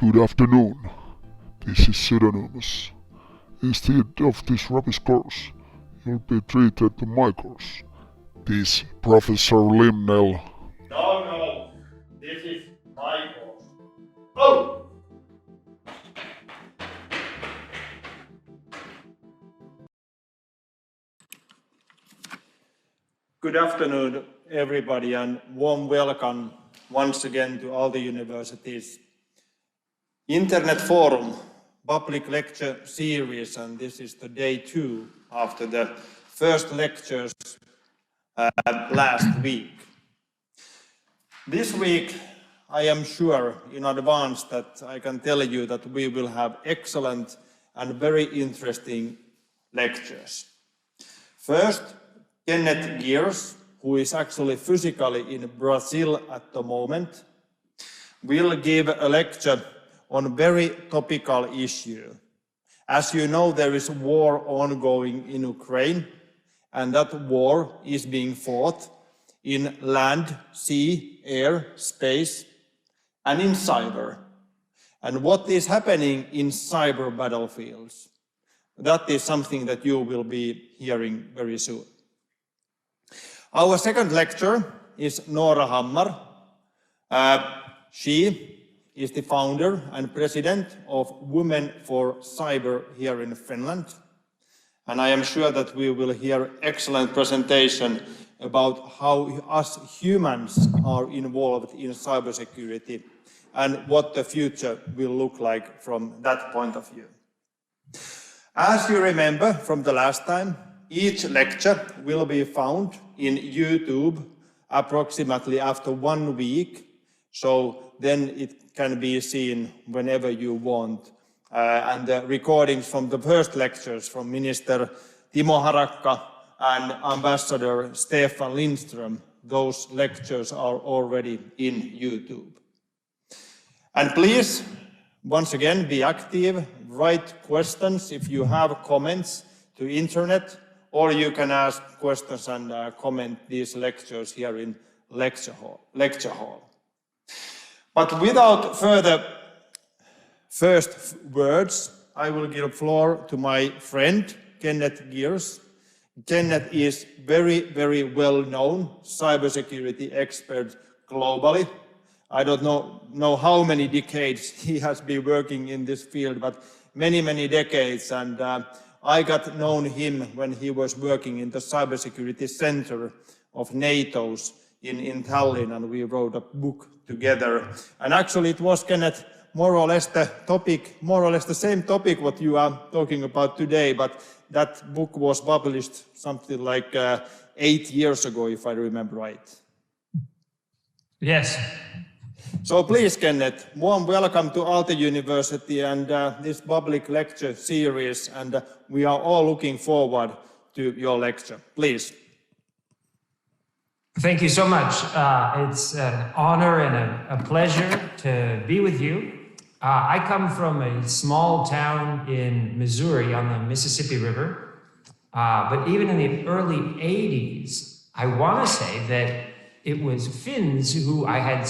Good afternoon. This is Pseudonymous. Instead of this rubbish course, you'll be treated to my course. This Professor Limnell. No, this is my course. Oh! Good afternoon, everybody, and warm welcome once again to all the universities. Internet Forum public lecture series, and this is the day 2 after the first lectures last week. This week, I am sure in advance that I can tell you that we will have excellent and very interesting lectures. First, Kenneth Geers, who is actually physically in Brazil at the moment, will give a lecture on a very topical issue. As you know, there is a war ongoing in Ukraine, and that war is being fought in land, sea, air, space, and in cyber. And what is happening in cyber battlefields, that is something that you will be hearing very soon. Our second lecturer is Noora Hammar. She is the founder and president of Women for Cyber here in Finland. And I am sure that we will hear excellent presentation about how us humans are involved in cybersecurity and what the future will look like from that point of view. As you remember from the last time, each lecture will be found in YouTube approximately after 1 week, so then it can be seen whenever you want. And the recordings from the first lectures from Minister Timo Harakka and Ambassador Stefan Lindström, those lectures are already in YouTube. And please, once again, be active, write questions if you have comments to internet, or you can ask questions and comment these lectures here in lecture hall. But without further first words, I will give the floor to my friend, Kenneth Geers. Kenneth is very well-known cybersecurity expert globally. I don't know how many decades he has been working in this field, but many decades. And I got known him when he was working in the cybersecurity center of NATO's in Tallinn, and we wrote a book together. And actually it was, Kenneth, more or less the same topic what you are talking about today, but that book was published something like 8 years ago, if I remember right. Yes. So please, Kenneth, warm welcome to Aalto University and this public lecture series, and we are all looking forward to your lecture. Please. Thank you so much. It's an honor and a pleasure to be with you. I come from a small town in Missouri on the Mississippi River, but even in the early 80s, I want to say that it was Finns who I had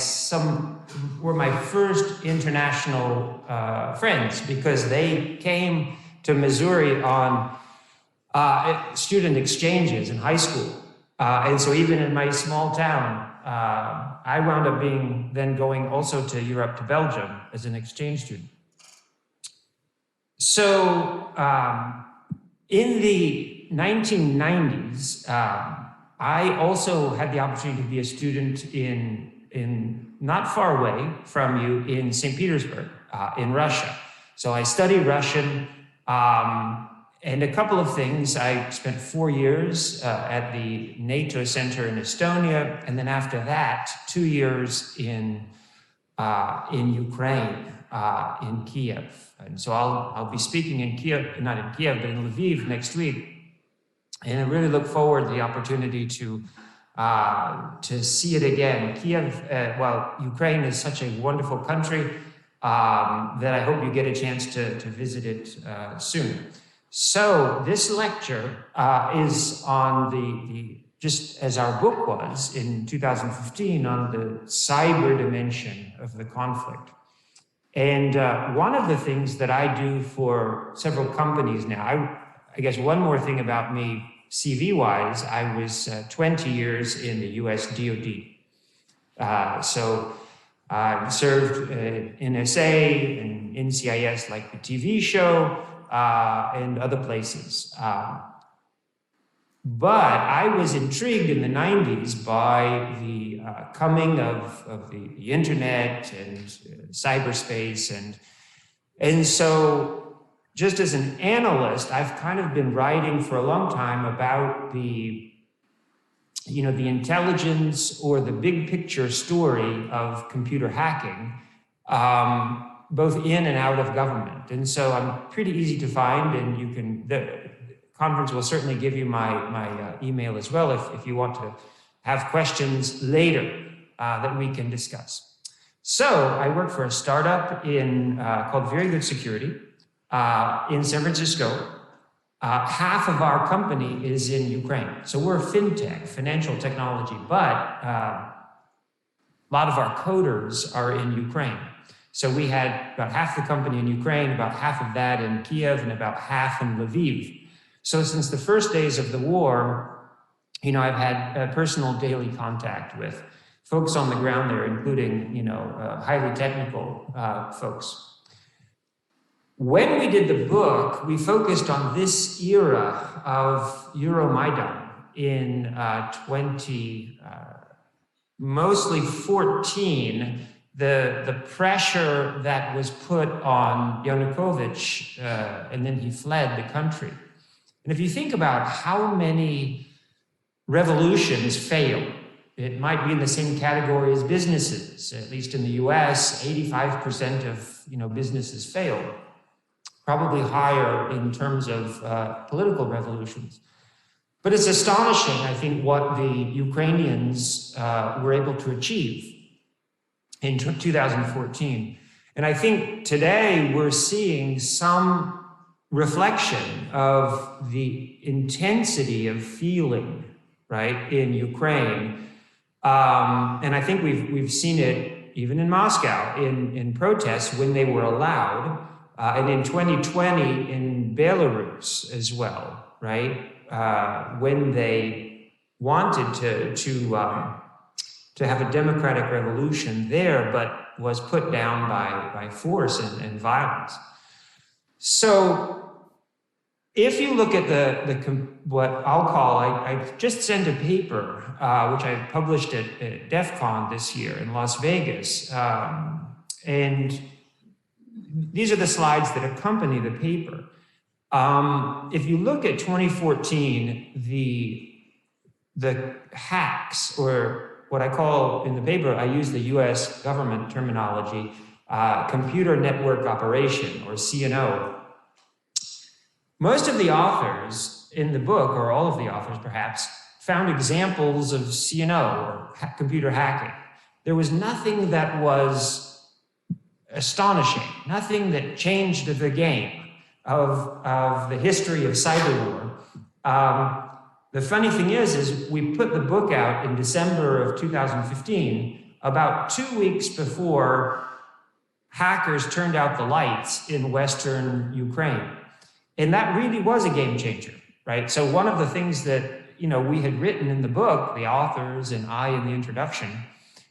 were my first international friends, because they came to Missouri on student exchanges in high school. And so even in my small town, I wound up then going also to Europe, to Belgium, as an exchange student. So in the 1990s, I also had the opportunity to be a student in not far away from you in St. Petersburg, in Russia. So I studied Russian, and a couple of things. I spent 4 years at the NATO center in Estonia, and then after that, 2 years in Ukraine, in Kiev. And so I'll be speaking in Kiev, not in Kiev, but in Lviv next week. And I really look forward to the opportunity to see it again. Kiev, Ukraine is such a wonderful country that I hope you get a chance to visit it soon. So this lecture is on just as our book was in 2015, on the cyber dimension of the conflict. And one of the things that I do for several companies now, I guess one more thing about me, CV-wise, I was 20 years in the US DoD. So I served in NSA and NCIS, like the TV show, and other places. But I was intrigued in the 90s by the coming of the internet and cyberspace. And so just as an analyst, I've kind of been writing for a long time about the intelligence or the big picture story of computer hacking, both in and out of government. And so I'm pretty easy to find, and the conference will certainly give you my email as well if you want to have questions later that we can discuss. So I work for a startup called Very Good Security in San Francisco. Half of our company is in Ukraine. So we're fintech, financial technology, but a lot of our coders are in Ukraine. So we had about half the company in Ukraine, about half of that in Kiev, and about half in Lviv. So since the first days of the war, I've had personal daily contact with folks on the ground there, including, highly technical folks. When we did the book, we focused on this era of Euromaidan in mostly 14, the pressure that was put on Yanukovych, and then he fled the country. And if you think about how many revolutions fail, it might be in the same category as businesses. At least in the US, 85% of businesses fail. Probably higher in terms of political revolutions. But it's astonishing, I think, what the Ukrainians were able to achieve in 2014. And I think today we're seeing some reflection of the intensity of feeling, right, in Ukraine. And I think we've seen it even in Moscow in protests when they were allowed. And in 2020 in Belarus as well, right? When they wanted to have a democratic revolution there, but was put down by force and violence. So if you look at what I'll call, I just sent a paper, which I published at DEF CON this year in Las Vegas. And these are the slides that accompany the paper. If you look at 2014, the hacks, or what I call in the paper, I use the US government terminology, computer network operation, or CNO. Most of the authors in the book, or all of the authors perhaps, found examples of CNO, or computer hacking. There was nothing that was astonishing, nothing that changed the game of the history of cyber war. The funny thing is we put the book out in December of 2015, about 2 weeks before hackers turned out the lights in Western Ukraine. And that really was a game changer, right? So one of the things that, we had written in the book, the authors and I in the introduction,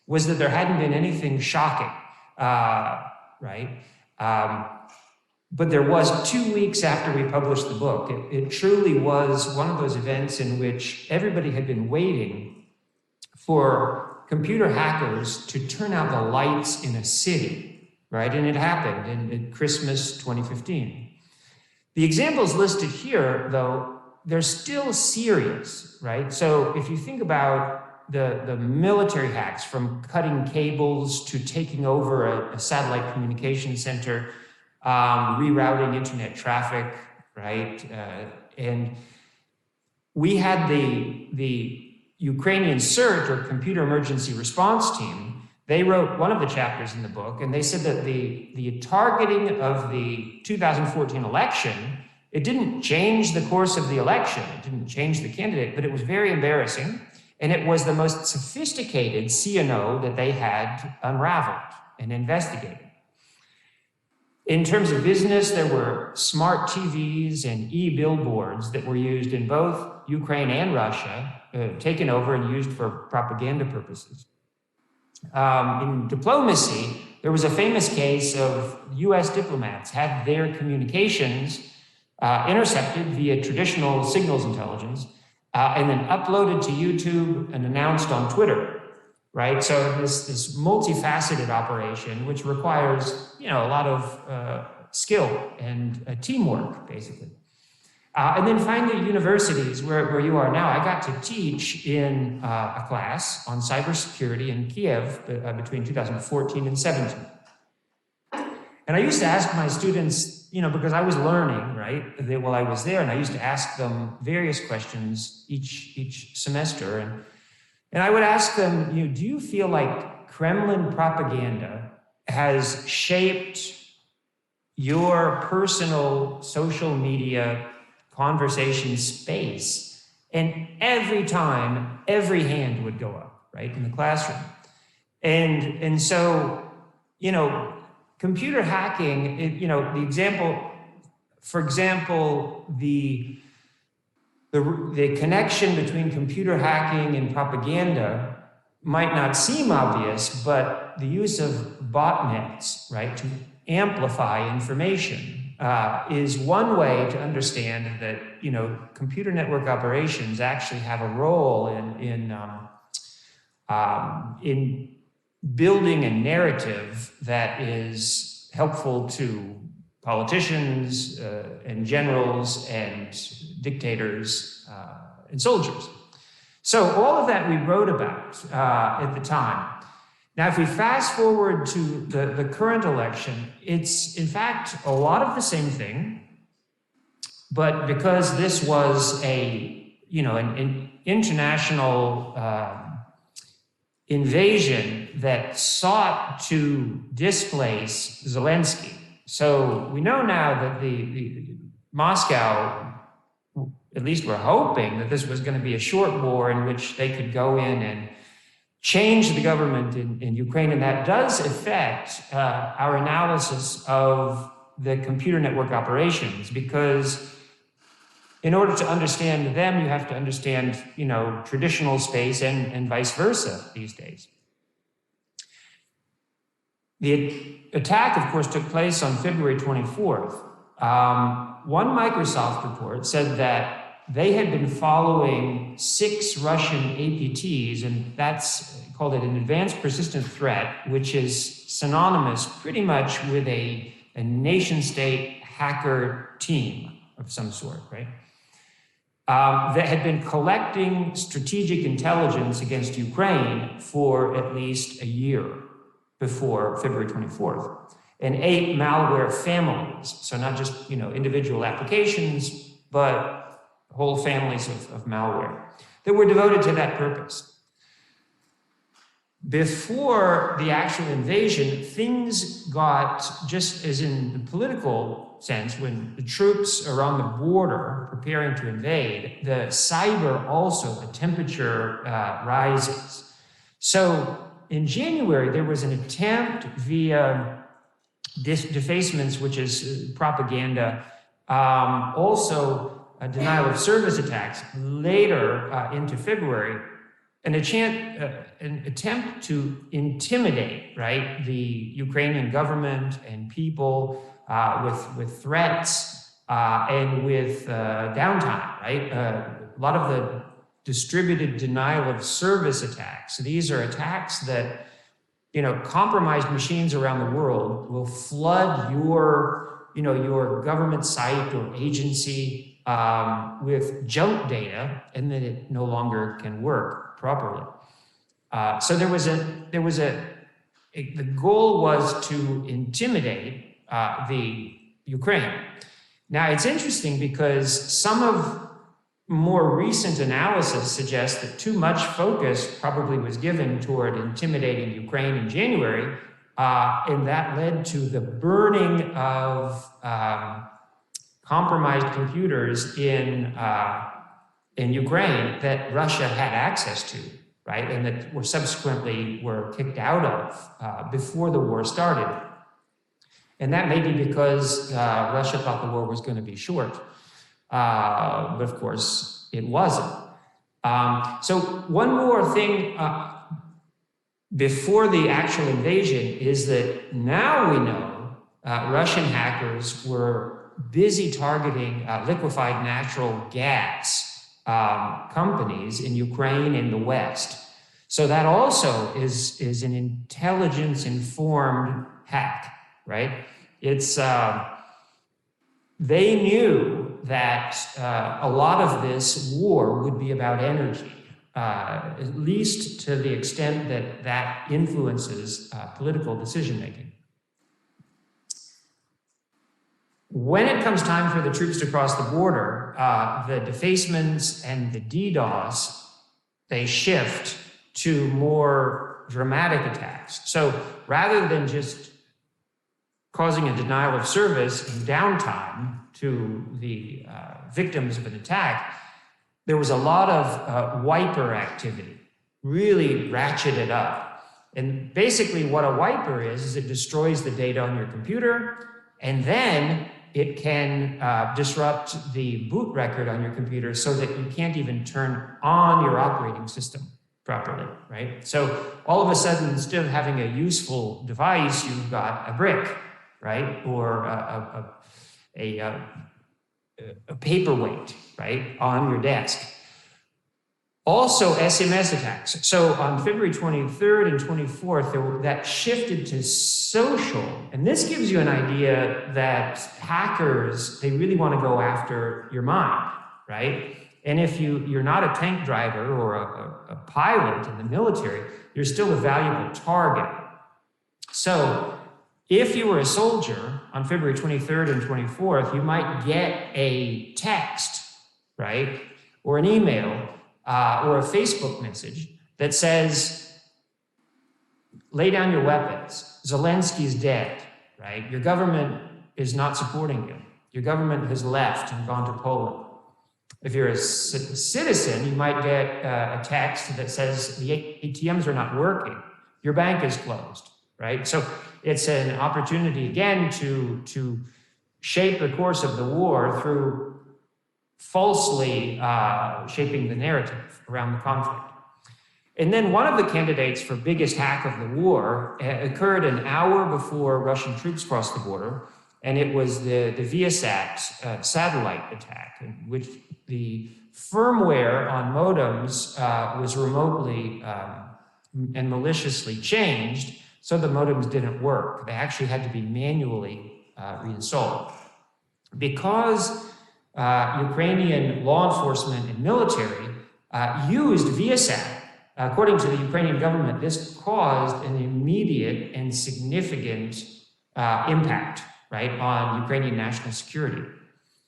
was that there hadn't been anything shocking. Right? But there was 2 weeks after we published the book. It truly was one of those events in which everybody had been waiting for computer hackers to turn out the lights in a city, right? And it happened in Christmas 2015. The examples listed here, though, they're still serious, right? So if you think about the military hacks, from cutting cables to taking over a satellite communication center, rerouting internet traffic, right? And we had the Ukrainian CERT, or Computer Emergency Response Team. They wrote one of the chapters in the book, and they said that the targeting of the 2014 election, it didn't change the course of the election, it didn't change the candidate, but it was very embarrassing. And it was the most sophisticated CNO that they had unraveled and investigated. In terms of business, there were smart TVs and e-billboards that were used in both Ukraine and Russia, taken over and used for propaganda purposes. In diplomacy, there was a famous case of US diplomats had their communications intercepted via traditional signals intelligence and then uploaded to YouTube and announced on Twitter, right? So this multifaceted operation, which requires, a lot of skill and teamwork, basically. And then finally, universities, where you are now. I got to teach in a class on cybersecurity in Kiev between 2014 and 17. And I used to ask my students, because I was learning, right, while I was there, and I used to ask them various questions each semester. And I would ask them, do you feel like Kremlin propaganda has shaped your personal social media conversation space? And every time, every hand would go up, right, in the classroom. And so, computer hacking, the example, for example, the connection between computer hacking and propaganda might not seem obvious, but the use of botnets, right, to amplify information is one way to understand that, computer network operations actually have a role in building a narrative that is helpful to politicians and generals and dictators and soldiers. So all of that we wrote about at the time. Now, if we fast forward to the current election, it's in fact a lot of the same thing, but because this was an international invasion that sought to displace Zelensky. So we know now that the Moscow, at least we're hoping that this was going to be a short war in which they could go in and change the government in Ukraine, and that does affect our analysis of the computer network operations, because in order to understand them, you have to understand, traditional space and vice versa these days. The attack, of course, took place on February 24th. One Microsoft report said that they had been following 6 Russian APTs, and that's called an advanced persistent threat, which is synonymous pretty much with a nation-state hacker team of some sort, right? That had been collecting strategic intelligence against Ukraine for at least a year before February 24th, and 8 malware families. So not just, individual applications, but whole families of malware that were devoted to that purpose. Before the actual invasion, things got, just as in the political sense, when the troops are on the border preparing to invade, the cyber also, the temperature rises. So in January, there was an attempt via defacements, which is propaganda, also denial of service attacks later into February, an attempt to intimidate, right, the Ukrainian government and people with threats and with downtime, right? A lot of the distributed denial of service attacks. These are attacks that, compromised machines around the world will flood your government site or agency with junk data, and then it no longer can work properly. So the goal was to intimidate the Ukraine. Now it's interesting because some of more recent analysis suggests that too much focus probably was given toward intimidating Ukraine in January, and that led to the burning of compromised computers in Ukraine that Russia had access to, right, and that were subsequently kicked out of before the war started. And that may be because Russia thought the war was going to be short. But of course, it wasn't. So one more thing before the actual invasion is that now we know Russian hackers were busy targeting liquefied natural gas companies in Ukraine and the West. So that also is an intelligence-informed hack, right? It's they knew that a lot of this war would be about energy, at least to the extent that that influences political decision-making. When it comes time for the troops to cross the border, the defacements and the DDoS, they shift to more dramatic attacks. So rather than just causing a denial of service and downtime to the victims of an attack, there was a lot of wiper activity, really ratcheted up. And basically what a wiper is it destroys the data on your computer, and then it can disrupt the boot record on your computer so that you can't even turn on your operating system properly, right? So all of a sudden, instead of having a useful device, you've got a brick, right? Or a paperweight, right, on your desk. Also, SMS attacks. So on February 23rd and 24th, that shifted to social. And this gives you an idea that hackers, they really want to go after your mind, right? And if you're not a tank driver or a pilot in the military, you're still a valuable target. So if you were a soldier on February 23rd and 24th, you might get a text, right? Or an email or a Facebook message that says, lay down your weapons. Zelensky's dead, right? Your government is not supporting you. Your government has left and gone to Poland. If you're a citizen, you might get a text that says the ATMs are not working. Your bank is closed, right? So it's an opportunity, again, to shape the course of the war through falsely shaping the narrative around the conflict. And then one of the candidates for biggest hack of the war occurred an hour before Russian troops crossed the border, and it was the Viasat satellite attack, in which the firmware on modems was remotely and maliciously changed, so the modems didn't work. They actually had to be manually reinstalled. Because Ukrainian law enforcement and military used Viasat, according to the Ukrainian government, this caused an immediate and significant impact, right, on Ukrainian national security.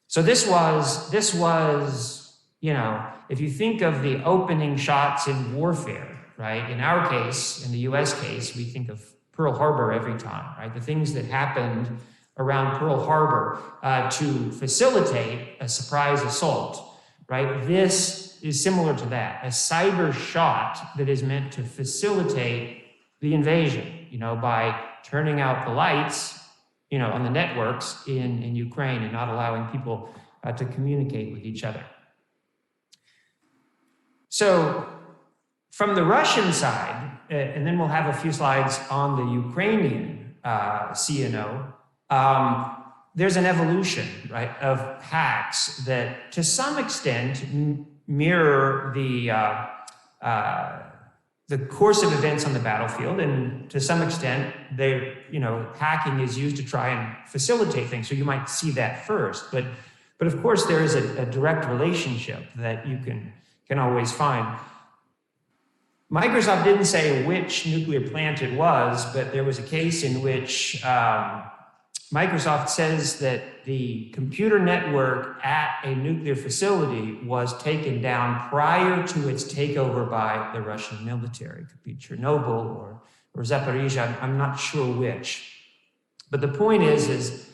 So this was, you know, if you think of the opening shots in warfare, right, in our case, in the US case, we think of Pearl Harbor every time, right? The things that happened around Pearl Harbor to facilitate a surprise assault, right? This is similar to that, a cyber shot that is meant to facilitate the invasion, you know, by turning out the lights, you know, on the networks in Ukraine and not allowing people to communicate with each other. So from the Russian side, and then we'll have a few slides on the Ukrainian CNO, there's an evolution, right, of hacks that to some extent mirror the course of events on the battlefield, and to some extent, hacking is used to try and facilitate things. So you might see that first, but of course there is a direct relationship that you can always find. Microsoft didn't say which nuclear plant it was, but there was a case in which Microsoft says that the computer network at a nuclear facility was taken down prior to its takeover by the Russian military. It could be Chernobyl or Zaporizhzhia, I'm not sure which. But the point is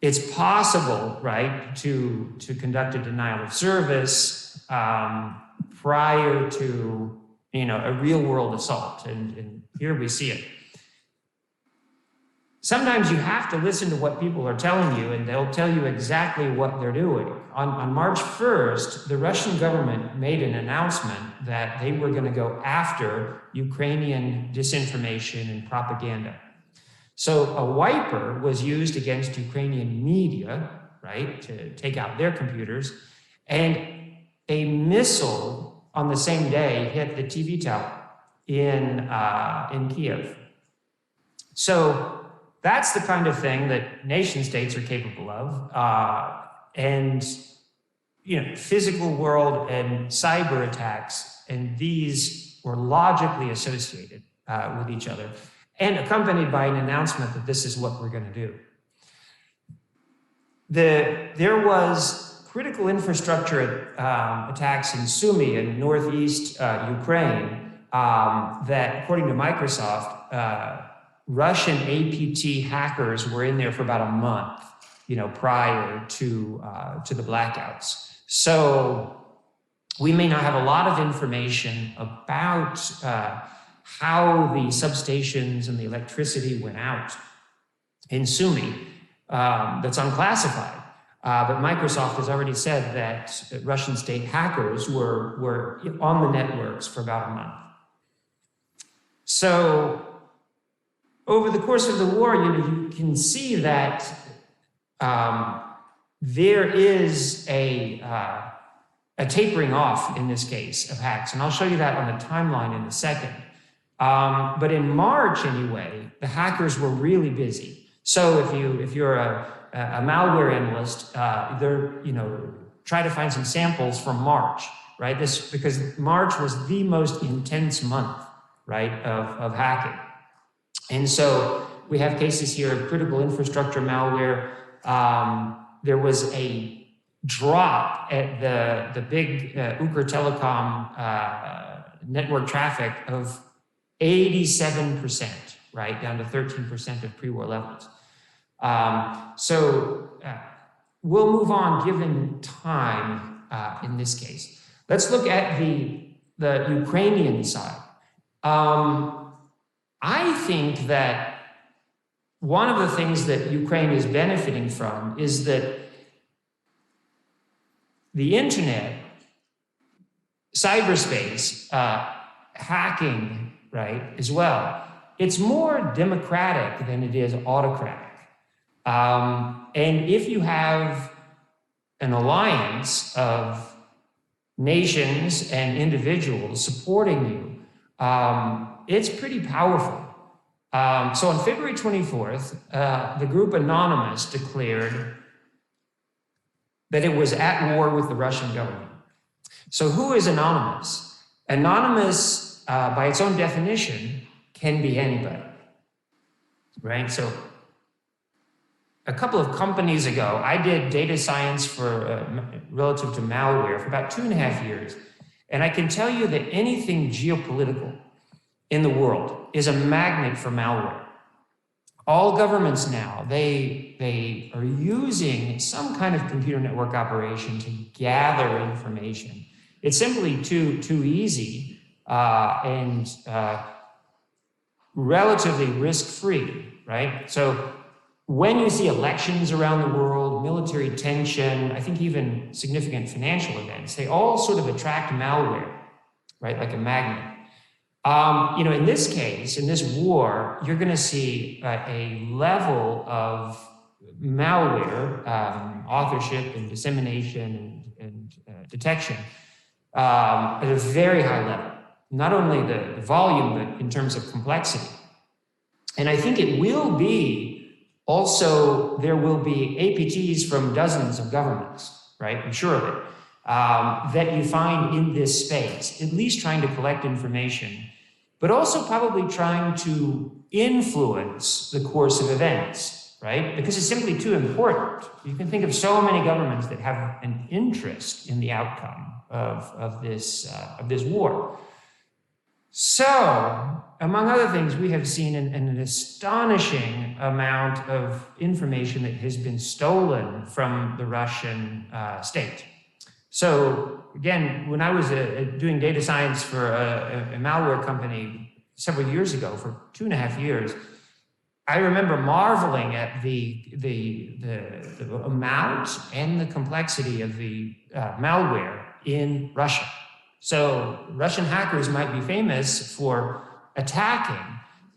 it's possible, right, to conduct a denial of service prior to, you know, a real world assault. And here we see it. sometimes you have to listen to what people are telling you, and they'll tell you exactly what they're doing. On March 1st, the Russian government made an announcement that they were going to go after Ukrainian disinformation and propaganda. So a wiper was used against Ukrainian media, right, to take out their computers, and a missile on the same day hit the TV tower in Kiev. So that's the kind of thing that nation states are capable of. And, physical world and cyber attacks, and these were logically associated with each other, and accompanied by an announcement that this is what we're going to do. There was critical infrastructure attacks in Sumy in northeast Ukraine that, according to Microsoft, Russian APT hackers were in there for about a month, prior to the blackouts. So we may not have a lot of information about how the substations and the electricity went out in Sumy. That's unclassified. But Microsoft has already said that Russian state hackers were on the networks for about a month. So over the course of the war, you can see that there is a tapering off in this case of hacks, and I'll show you that on the timeline in a second. But in March, anyway, the hackers were really busy. So if you're a malware analyst, try to find some samples from March, right? Because March was the most intense month, right, of hacking. And so we have cases here of critical infrastructure malware. There was a drop at the big Ukr Telecom network traffic of 87%, right, down to 13% of pre-war levels. We'll move on given time in this case. Let's look at the Ukrainian side. I think that one of the things that Ukraine is benefiting from is that the internet, cyberspace, hacking, right, as well, it's more democratic than it is autocratic. And if you have an alliance of nations and individuals supporting you, it's pretty powerful. So on February 24th, the group Anonymous declared that it was at war with the Russian government. So who is Anonymous? Anonymous, by its own definition, can be anybody, right? So a couple of companies ago, I did data science for relative to malware for about 2.5 years. And I can tell you that anything geopolitical in the world is a magnet for malware. All governments now, they are using some kind of computer network operation to gather information. It's simply too easy and relatively risk-free, right? So when you see elections around the world, military tension, I think even significant financial events, they all sort of attract malware, right? Like a magnet. In this case, in this war, you're going to see a level of malware, authorship and dissemination and detection at a very high level. Not only the volume, but in terms of complexity. And I think it will be also, there will be APTs from dozens of governments, right? I'm sure of it, that you find in this space, at least trying to collect information, but also probably trying to influence the course of events, right? Because it's simply too important. You can think of so many governments that have an interest in the outcome of this war. So, among other things, we have seen an astonishing amount of information that has been stolen from the Russian state. So, again, when I was doing data science for a malware company several years ago, for 2.5 years, I remember marveling at the amount and the complexity of the malware in Russia. So Russian hackers might be famous for attacking,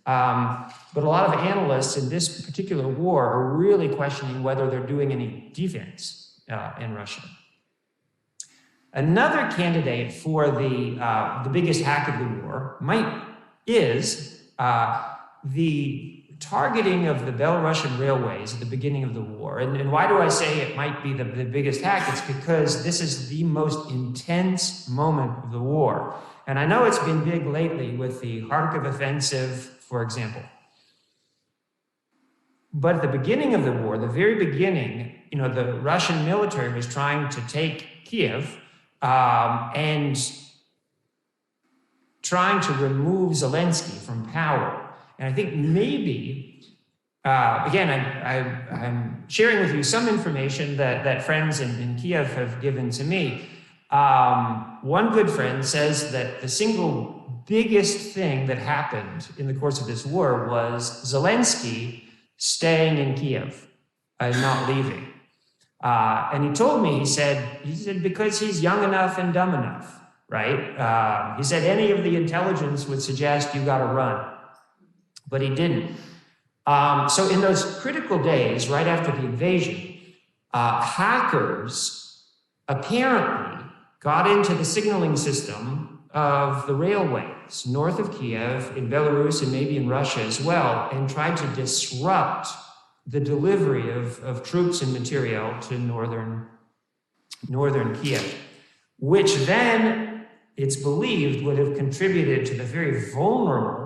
but a lot of analysts in this particular war are really questioning whether they're doing any defense in Russia. Another candidate for the biggest hack of the war is the targeting of the Belarusian railways at the beginning of the war. And why do I say it might be the biggest hack? It's because this is the most intense moment of the war. And I know it's been big lately with the Kharkiv offensive, for example. But at the beginning of the war, the very beginning, the Russian military was trying to take Kiev and trying to remove Zelensky from power. And I think maybe, again, I'm sharing with you some information that friends in Kiev have given to me. One good friend says that the single biggest thing that happened in the course of this war was Zelensky staying in Kiev and not leaving. And he told me, he said, because he's young enough and dumb enough, right? He said any of the intelligence would suggest you got to run. But he didn't. So in those critical days, right after the invasion, hackers apparently got into the signaling system of the railways north of Kiev, in Belarus, and maybe in Russia as well, and tried to disrupt the delivery of troops and material to northern Kiev, which then, it's believed, would have contributed to the very vulnerable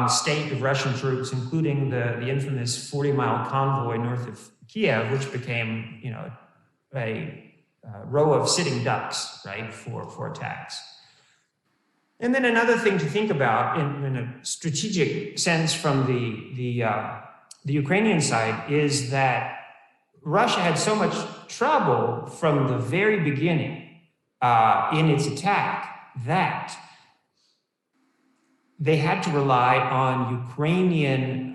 state of Russian troops, including the infamous 40-mile convoy north of Kiev, which became, a row of sitting ducks, right, for attacks. And then another thing to think about in a strategic sense from the Ukrainian side is that Russia had so much trouble from the very beginning in its attack that they had to rely on Ukrainian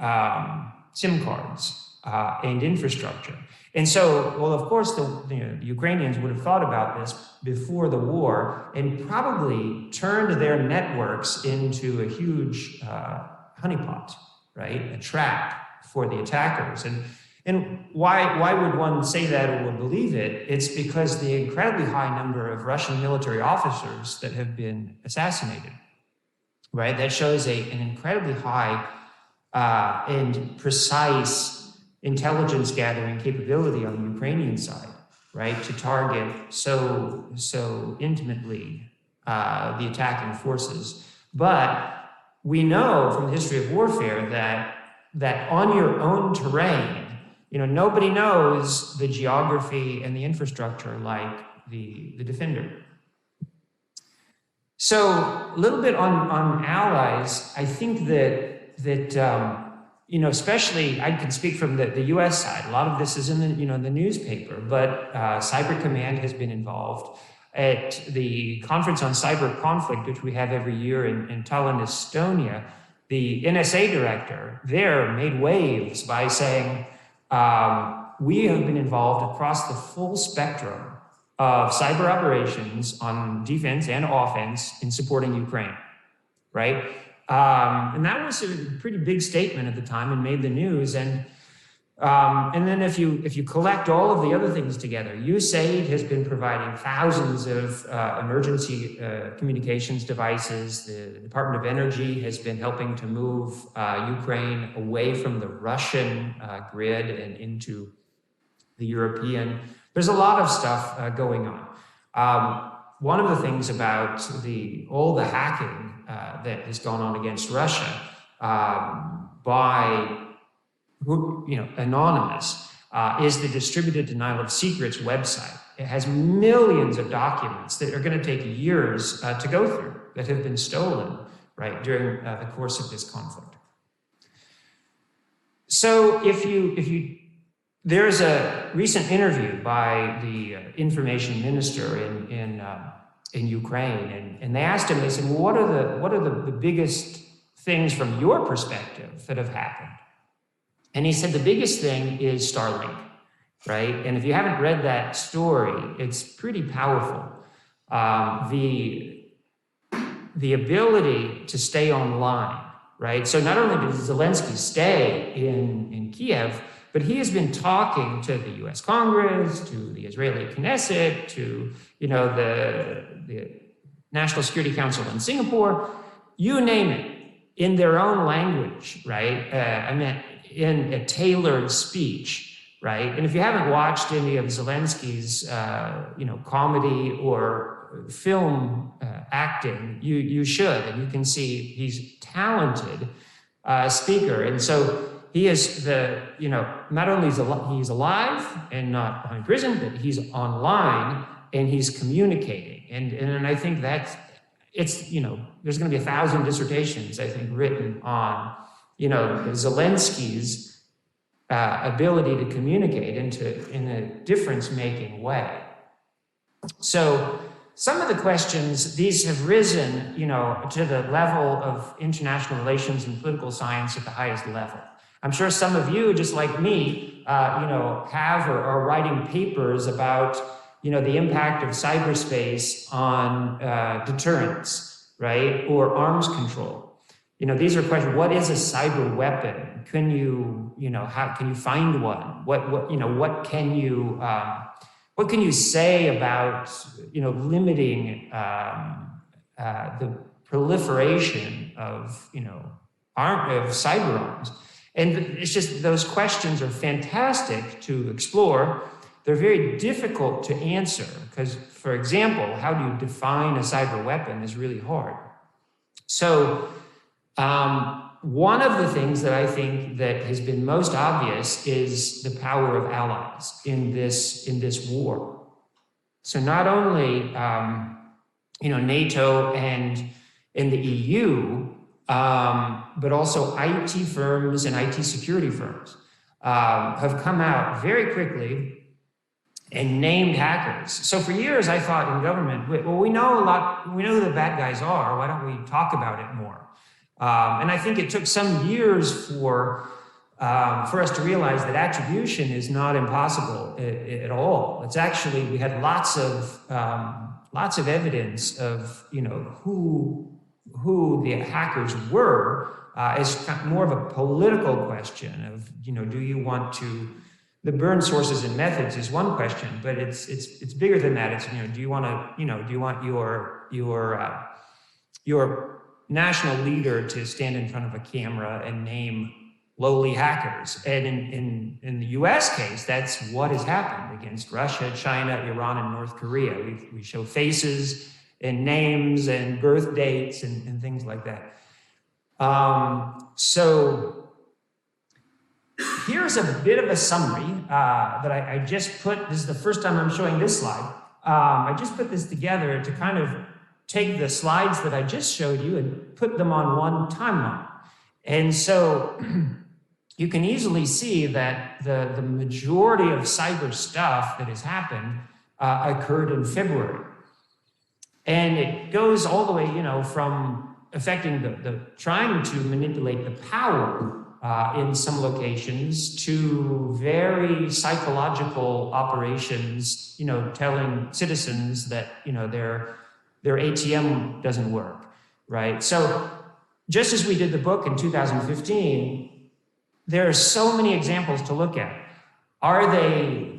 SIM cards and infrastructure. And so, well, of course, the Ukrainians would have thought about this before the war and probably turned their networks into a huge honeypot, right? A trap for the attackers. And why would one say that or believe it? It's because the incredibly high number of Russian military officers that have been assassinated. Right, that shows an incredibly high and precise intelligence gathering capability on the Ukrainian side, right, to target so intimately the attacking forces. But we know from the history of warfare that on your own terrain, nobody knows the geography and the infrastructure like the defender. So a little bit on allies, I think that especially I can speak from the U.S. side. A lot of this is in the newspaper, but Cyber Command has been involved at the conference on cyber conflict, which we have every year in Tallinn, Estonia. The NSA director there made waves by saying we have been involved across the full spectrum of cyber operations on defense and offense in supporting Ukraine, right? And that was a pretty big statement at the time and made the news. And then if you collect all of the other things together, USAID has been providing thousands of emergency communications devices. The Department of Energy has been helping to move Ukraine away from the Russian grid and into the European. There's a lot of stuff going on. One of the things about all the hacking that has gone on against Russia by Anonymous is the Distributed Denial of Secrets website. It has millions of documents that are going to take years to go through that have been stolen, right, during the course of this conflict. So there's a recent interview by the information minister in Ukraine, and they asked him, they said, well, what are the biggest things from your perspective that have happened, And he said the biggest thing is Starlink, right? And if you haven't read that story, it's pretty powerful. The ability to stay online, right? So not only did Zelensky stay in Kiev, but he has been talking to the U.S. Congress, to the Israeli Knesset, to the National Security Council in Singapore, you name it, in their own language, right? I meant in a tailored speech, right? And if you haven't watched any of Zelensky's, comedy or film acting, you should, and you can see he's talented speaker. And so he is not only is he's alive and not behind prison, but he's online and he's communicating. And I think that's, there's going to be 1,000 dissertations, I think, written on, Zelensky's ability to communicate in a difference-making way. So some of the questions, these have risen, to the level of international relations and political science at the highest level. I'm sure some of you, just like me, have or are writing papers about, the impact of cyberspace on deterrence, right, or arms control. These are questions. What is a cyber weapon? Can you, how can you find one? What can you say about, limiting the proliferation of, of cyber arms? And it's just, those questions are fantastic to explore. They're very difficult to answer because, for example, how do you define a cyber weapon is really hard. So one of the things that I think that has been most obvious is the power of allies in this war. So not only NATO and in the EU, but also IT firms and IT security firms have come out very quickly and named hackers. So for years I thought in government, well, we know who the bad guys are, why don't we talk about it more? And I think it took some years for us to realize that attribution is not impossible at all. It's actually, we had lots of evidence of, who the hackers were is more of a political question of, do you want to, the burn sources and methods is one question, but it's bigger than that. It's, do you want your national leader to stand in front of a camera and name lowly hackers? And in the US case, that's what has happened against Russia, China, Iran, and North Korea. We show faces and names and birth dates and things like that. So here's a bit of a summary that I just put. This is the first time I'm showing this slide. I just put this together to kind of take the slides that I just showed you and put them on one timeline. And so you can easily see that the majority of cyber stuff that has happened occurred in February. And it goes all the way, from affecting the trying to manipulate the power in some locations to very psychological operations, telling citizens that, their ATM doesn't work, right? So just as we did the book in 2015, there are so many examples to look at. Are they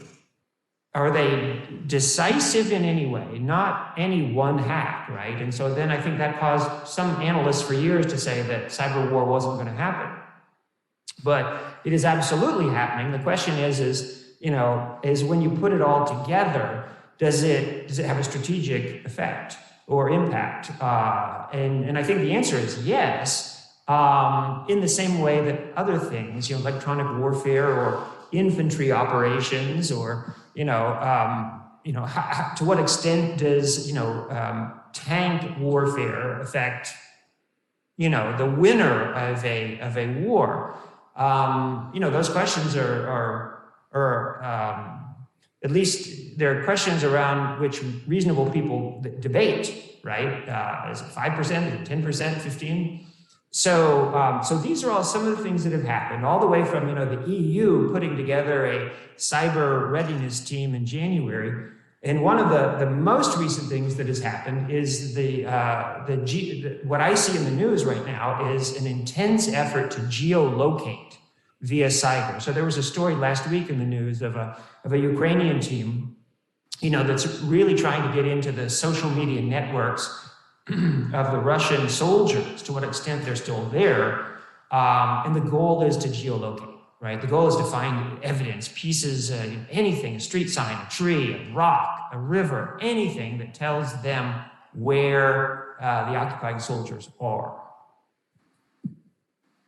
decisive in any way? Not any one hack, right? And so then I think that caused some analysts for years to say that cyber war wasn't going to happen. But it is absolutely happening. The question is when you put it all together, does it have a strategic effect or impact? And I think the answer is yes, in the same way that other things, electronic warfare or infantry operations, or to what extent does tank warfare affect the winner of a war? Those questions are at least there are questions around which reasonable people debate, right? Is it 5%, is it 10%, 15%? So these are all some of the things that have happened, all the way from the EU putting together a cyber readiness team in January. And one of the most recent things that has happened is what I see in the news right now is an intense effort to geolocate via cyber. So there was a story last week in the news of a Ukrainian team, that's really trying to get into the social media networks of the Russian soldiers, to what extent they're still there. And the goal is to geolocate, right? The goal is to find evidence, pieces, anything, a street sign, a tree, a rock, a river, anything that tells them where the occupying soldiers are.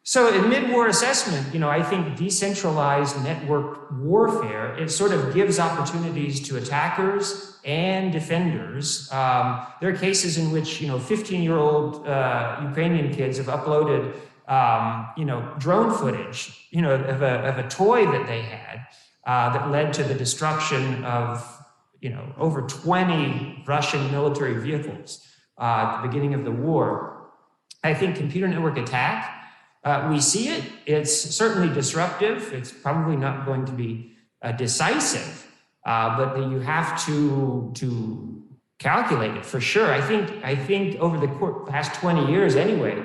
So in mid-war assessment, I think decentralized network warfare, it sort of gives opportunities to attackers and defenders. There are cases in which, 15-year-old Ukrainian kids have uploaded, drone footage, of a toy that they had that led to the destruction of, over 20 Russian military vehicles at the beginning of the war. I think computer network attack, we see it. It's certainly disruptive. It's probably not going to be decisive, but you have to calculate it for sure. I think over the past 20 years anyway,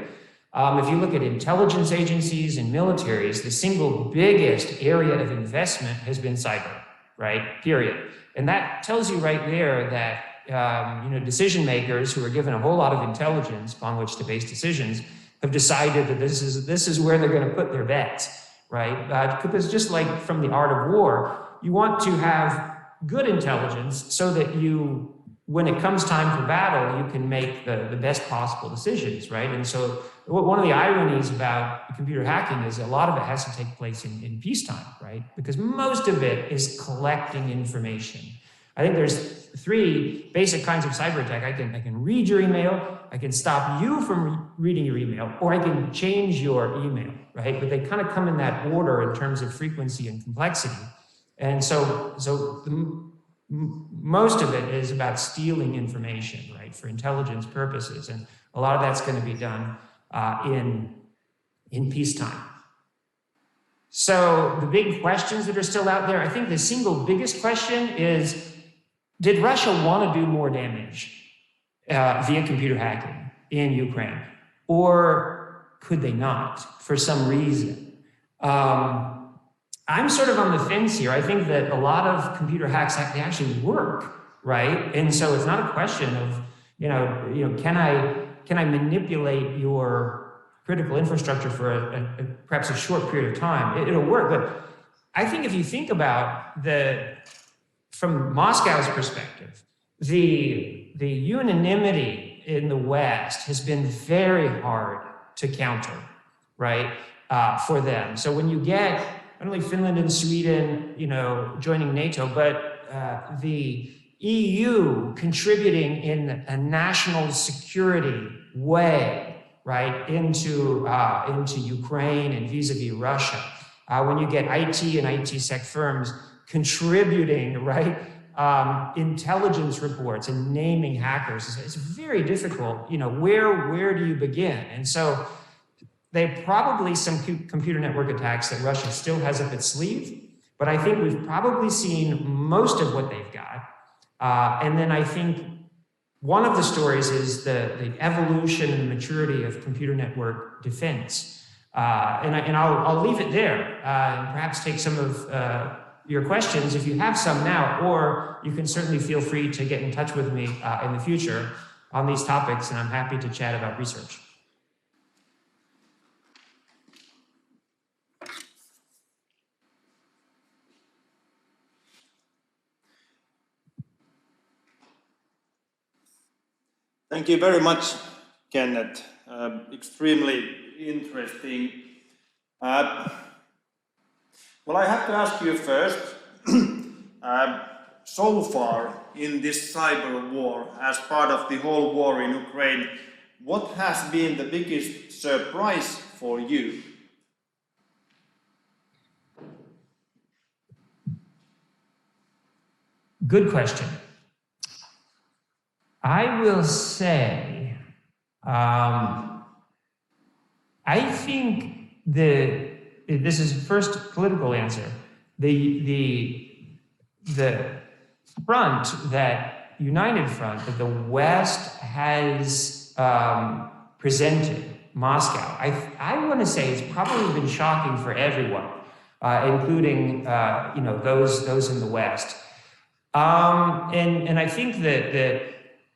if you look at intelligence agencies and militaries, the single biggest area of investment has been cyber, right? Period. And that tells you right there that decision makers who are given a whole lot of intelligence upon which to base decisions have decided that this is where they're going to put their bets, right? Because just like from the art of war, you want to have good intelligence so that when it comes time for battle, you can make the best possible decisions, right? And so one of the ironies about computer hacking is a lot of it has to take place in peacetime, right? Because most of it is collecting information. I think there's 3 basic kinds of cyber attack. I can read your email, I can stop you from reading your email, or I can change your email, right? But they kind of come in that order in terms of frequency and complexity. And so most of it is about stealing information, right, for intelligence purposes. And a lot of that's going to be done in peacetime. So the big questions that are still out there, I think the single biggest question is, did Russia want to do more damage via computer hacking in Ukraine? Or could they not for some reason? I'm sort of on the fence here. I think that a lot of computer hacks, they actually work, right? And so it's not a question of, can I manipulate your critical infrastructure for perhaps a short period of time? It'll work. But I think if you think about from Moscow's perspective, the unanimity in the West has been very hard to counter, right, for them. So when you get not only Finland and Sweden, joining NATO, but the EU contributing in a national security way, right, into Ukraine and vis-a-vis Russia. When you get IT and IT-sec firms contributing, right, intelligence reports and naming hackers, it's very difficult. Where do you begin? And so they probably some computer network attacks that Russia still has up its sleeve, but I think we've probably seen most of what they've got. And then I think one of the stories is the evolution and maturity of computer network defense. And I'll leave it there and perhaps take some of your questions if you have some now, or you can certainly feel free to get in touch with me in the future on these topics, and I'm happy to chat about research. Thank you very much, Kenneth. Extremely interesting. Well, I have to ask you first, so far in this cyber war, as part of the whole war in Ukraine, what has been the biggest surprise for you? Good question. I will say, I think this is first political answer. The front, that united front that the West has presented Moscow, I want to say it's probably been shocking for everyone, including those in the West. And I think that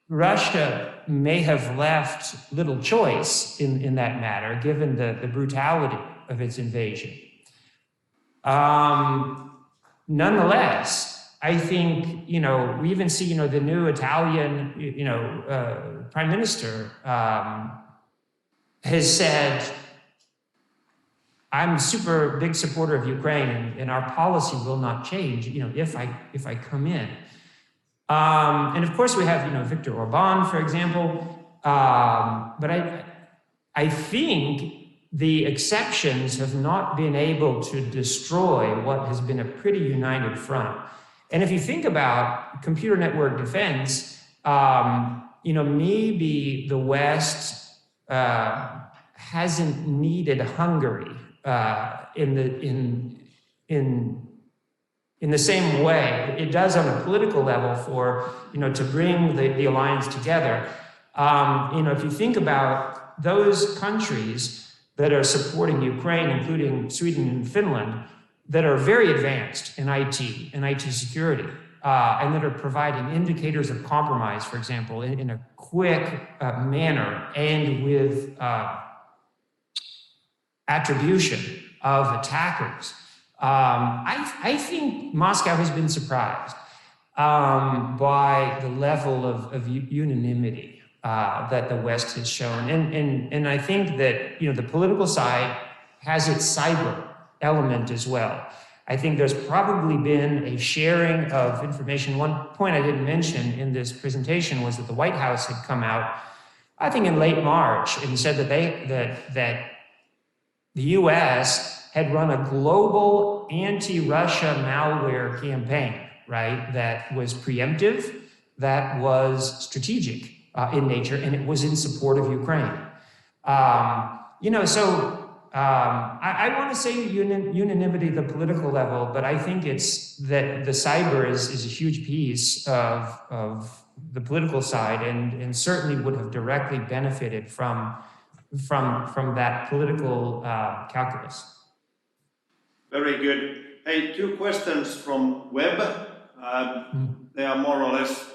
Russia may have left little choice in that matter, given the brutality of its invasion. Nonetheless, I think, we even see, the new Italian, prime minister has said, I'm a super big supporter of Ukraine, and our policy will not change, if I come in. And of course we have, Viktor Orban, for example. But I think the exceptions have not been able to destroy what has been a pretty united front. And if you think about computer network defense, maybe the West hasn't needed Hungary in the same way it does on a political level for, to bring the alliance together. If you think about those countries that are supporting Ukraine, including Sweden and Finland, that are very advanced in IT and IT security, and that are providing indicators of compromise, for example, in a quick manner and with attribution of attackers. I think Moscow has been surprised by the level of unanimity that the West has shown. And I think that, the political side has its cyber element as well. I think there's probably been a sharing of information. One point I didn't mention in this presentation was that the White House had come out, I think in late March, and said that that the US had run a global anti-Russia malware campaign, right? That was preemptive, that was strategic in nature, and it was in support of Ukraine. I want to say unanimity at the political level, but I think it's that the cyber is a huge piece of the political side, and certainly would have directly benefited from that political calculus. Very good. Hey, 2 questions from web. They are more or less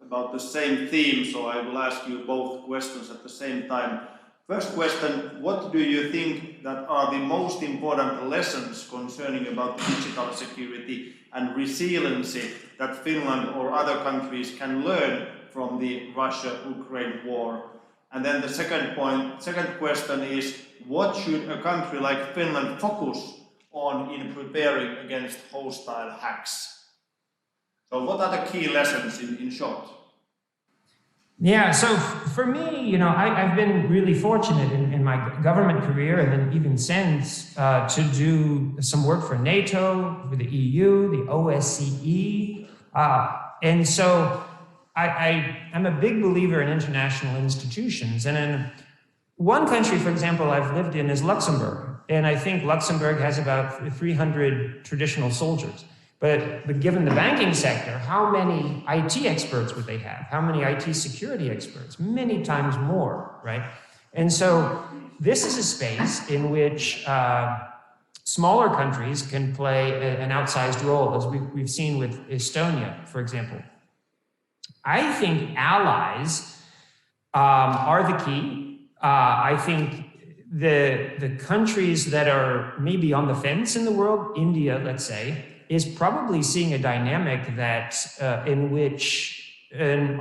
about the same theme, so I will ask you both questions at the same time. First question, what do you think that are the most important lessons concerning about digital security and resiliency that Finland or other countries can learn from the Russia-Ukraine war? And then the second question is, what should a country like Finland focus on in preparing against hostile hacks? So what are the key lessons in short? Yeah, so for me, I've been really fortunate in my government career, and then even since, to do some work for NATO, for the EU, the OSCE. And so I'm a big believer in international institutions. And in one country, for example, I've lived in is Luxembourg. And I think Luxembourg has about 300 traditional soldiers. But given the banking sector, how many IT experts would they have? How many IT security experts? Many times more, right? And so this is a space in which smaller countries can play an outsized role, as we've seen with Estonia, for example. I think allies are the key. I think the countries that are maybe on the fence in the world, India, let's say, is probably seeing a dynamic that in which an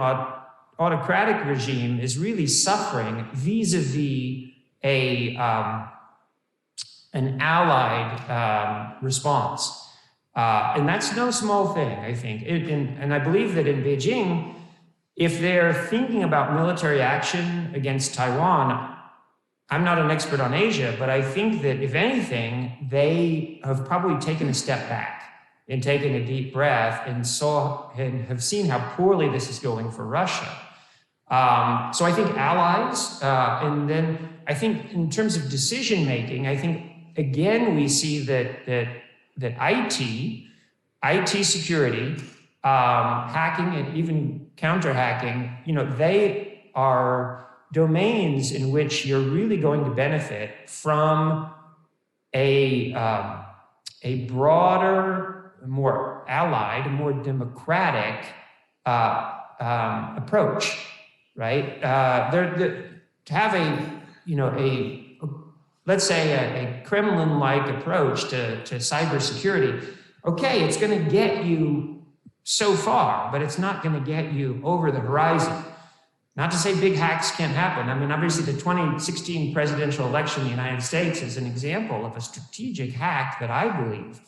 autocratic regime is really suffering vis-a-vis an allied response. And that's no small thing, I think. And I believe that in Beijing, if they're thinking about military action against Taiwan, I'm not an expert on Asia, but I think that if anything, they have probably taken a step back and taken a deep breath and have seen how poorly this is going for Russia. So I think allies, and then I think in terms of decision making, I think again we see that IT security, hacking, and even counter hacking, they are domains in which you're really going to benefit from a broader, more allied, more democratic approach, right? To have let's say a Kremlin-like approach to cybersecurity, okay, it's going to get you so far, but it's not going to get you over the horizon. Not to say big hacks can't happen. I mean, obviously the 2016 presidential election in the United States is an example of a strategic hack that I believe,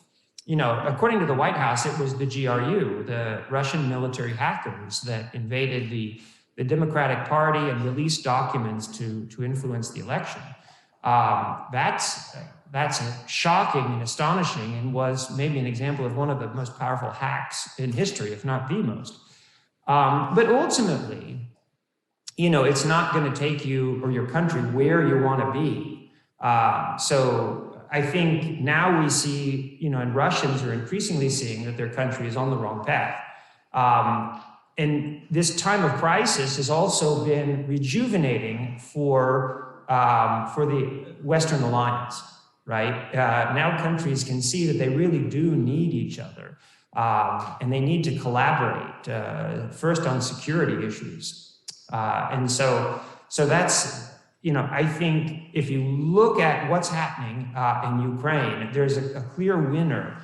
according to the White House, it was the GRU, the Russian military hackers, that invaded the Democratic Party and released documents to influence the election. That's shocking and astonishing, and was maybe an example of one of the most powerful hacks in history, if not the most. But ultimately, it's not going to take you or your country where you want to be. So I think now we see, and Russians are increasingly seeing that their country is on the wrong path. And this time of crisis has also been rejuvenating for the Western alliance, right? Now countries can see that they really do need each other, and they need to collaborate, first on security issues. And so that's, I think if you look at what's happening in Ukraine, there's a clear winner,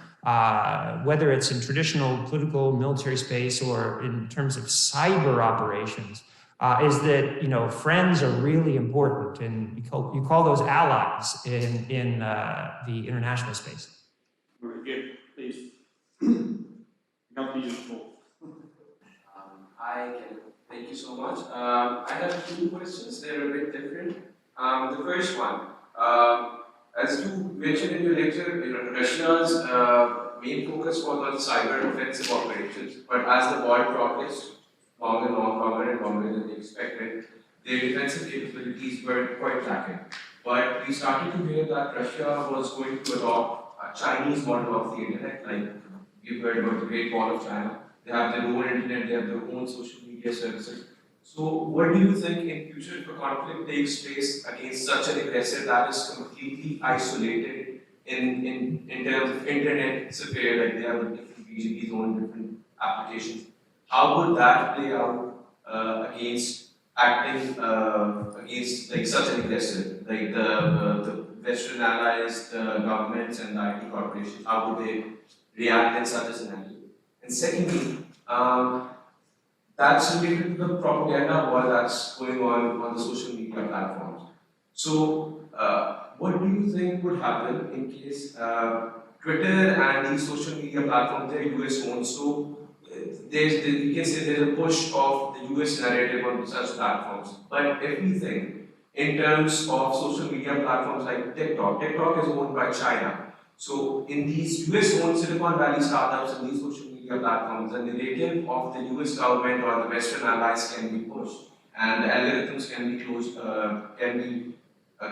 whether it's in traditional political military space or in terms of cyber operations, is that, friends are really important, and you call those allies in the international space. Very good, please. Come to you, Paul. Hi, Kenneth. Thank you so much. I have two questions. They're a bit different. The first one, as you mentioned in your lecture, Russia's main focus was on cyber offensive operations, but as the war progressed longer and longer than they expected, their defensive capabilities were quite lacking. But we started to hear that Russia was going to adopt a Chinese model of the internet, like you've heard about the Great Wall of China. They have their own internet, they have their own social media services. So what do you think in future if a conflict takes place against such an aggressor that is completely isolated in terms of internet sphere, like they have different BGP's own different applications, how would that play out against acting against like such an aggressor, like the Western allies, the governments and the IT corporations, how would they react in such a scenario? And secondly, that's related to the propaganda war that's going on the social media platforms. So, what do you think would happen in case Twitter and these social media platforms, they're US owned, so you can say there's a push of the US narrative on such platforms. But if we think in terms of social media platforms like TikTok is owned by China. So in these US-owned Silicon Valley startups and these social media platforms, the narrative of the US government or the Western allies can be pushed, and the algorithms can be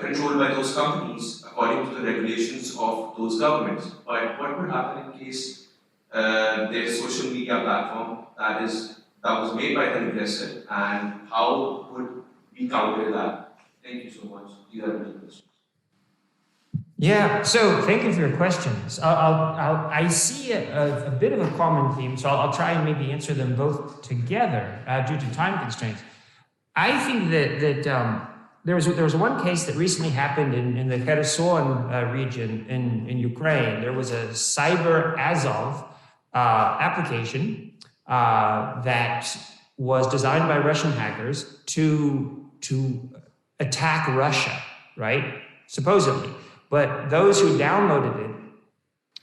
controlled by those companies according to the regulations of those governments. But what would happen in case there's a social media platform that was made by the aggressor, and how would we counter that? Thank you so much. These are the questions. Yeah, so thank you for your questions. I see a bit of a common theme, so I'll try and maybe answer them both together due to time constraints. I think that there was one case that recently happened in the Kherson region in Ukraine. There was a cyber Azov application that was designed by Russian hackers to attack Russia, right? Supposedly. But those who downloaded it,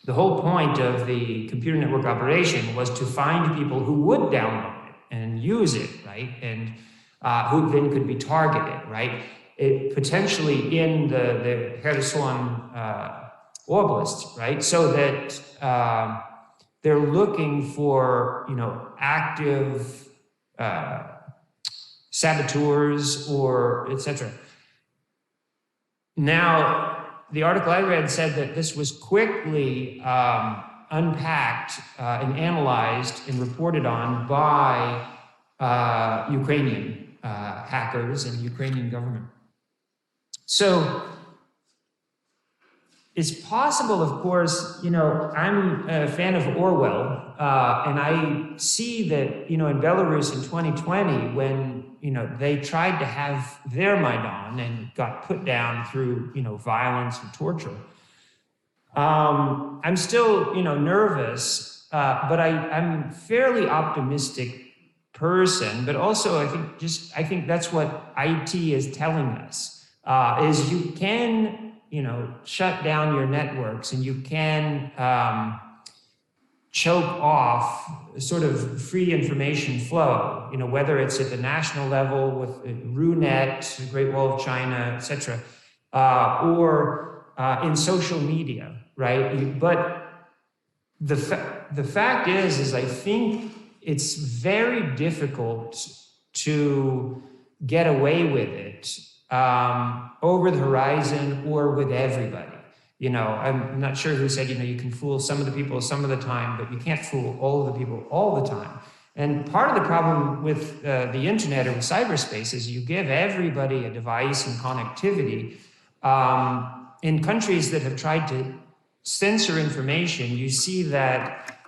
the whole point of the computer network operation was to find people who would download it and use it, right? And who then could be targeted, right? It potentially in the Kherson Oblast, right? So that they're looking for, active saboteurs or etc. Now, the article I read said that this was quickly unpacked and analyzed and reported on by Ukrainian hackers and the Ukrainian government. So it's possible, of course, you know, I'm a fan of Orwell, and I see that, you know, in Belarus in 2020, when, you know, they tried to have their Maidan and got put down through, you know, violence and torture. I'm still, you know, nervous, but I'm a fairly optimistic person, but also I think that's what IT is telling us, is you can, you know, shut down your networks and you can choke off sort of free information flow, you know, whether it's at the national level with RUNET, the Great Wall of China, etc., or in social media, right? But the fact is I think it's very difficult to get away with it over the horizon or with everybody. You know, I'm not sure who said, you know, you can fool some of the people some of the time, but you can't fool all of the people all the time. And part of the problem with the internet or with cyberspace is you give everybody a device and connectivity. In countries that have tried to censor information, you see that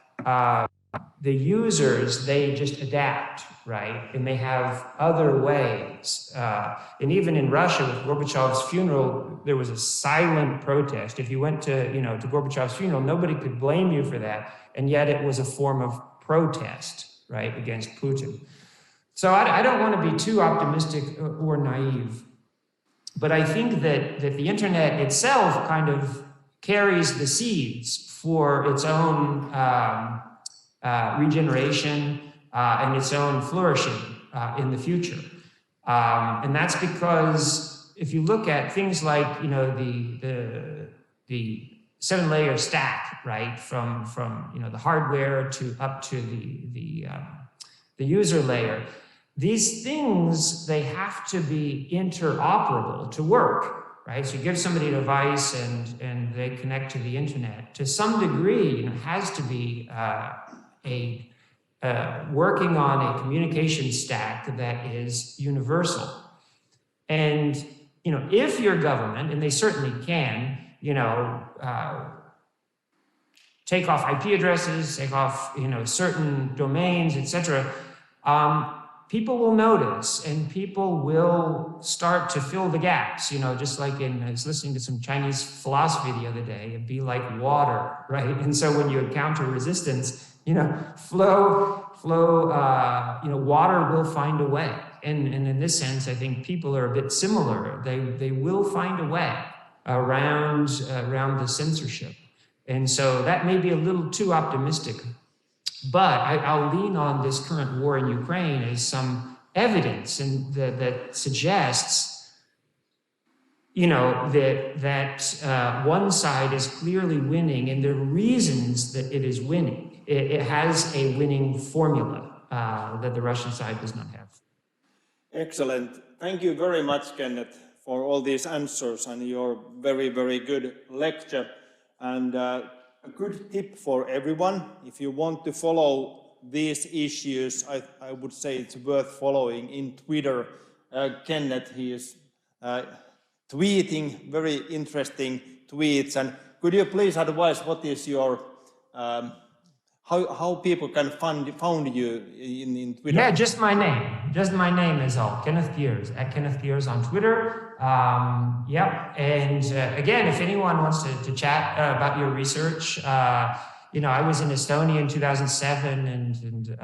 the users, they just adapt, right? And they have other ways. And even in Russia, with Gorbachev's funeral, there was a silent protest. If you went to, you know, to Gorbachev's funeral, nobody could blame you for that. And yet it was a form of protest, right, against Putin. So I don't want to be too optimistic or naive. But I think that the internet itself kind of carries the seeds for its own regeneration and its own flourishing in the future. And that's because if you look at things like, you know, the 7-layer stack, right, from you know, the hardware to up to the user layer, these things, they have to be interoperable to work, right? So you give somebody a device and they connect to the internet. To some degree, you know, it has to be working on a communication stack that is universal. And, you know, if your government, and they certainly can, you know, take off IP addresses, take off, you know, certain domains, etc., people will notice and people will start to fill the gaps, you know, just like I was listening to some Chinese philosophy the other day, it'd be like water, right? And so when you encounter resistance, you know, you know, water will find a way. And in this sense, I think people are a bit similar. They will find a way around the censorship. And so that may be a little too optimistic. But I'll lean on this current war in Ukraine as some evidence and that suggests, you know, that one side is clearly winning, and there are reasons that it is winning. It has a winning formula that the Russian side does not have. Excellent. Thank you very much, Kenneth, for all these answers and your very, very good lecture. And a good tip for everyone, if you want to follow these issues, I would say it's worth following in Twitter. Kenneth, he is tweeting very interesting tweets. And could you please advise what is your, how people can find you in Twitter? Yeah, just my name is all, Kenneth Geers, at Kenneth Geers on Twitter. Yep, and again, if anyone wants to chat about your research, you know, I was in Estonia in 2007, and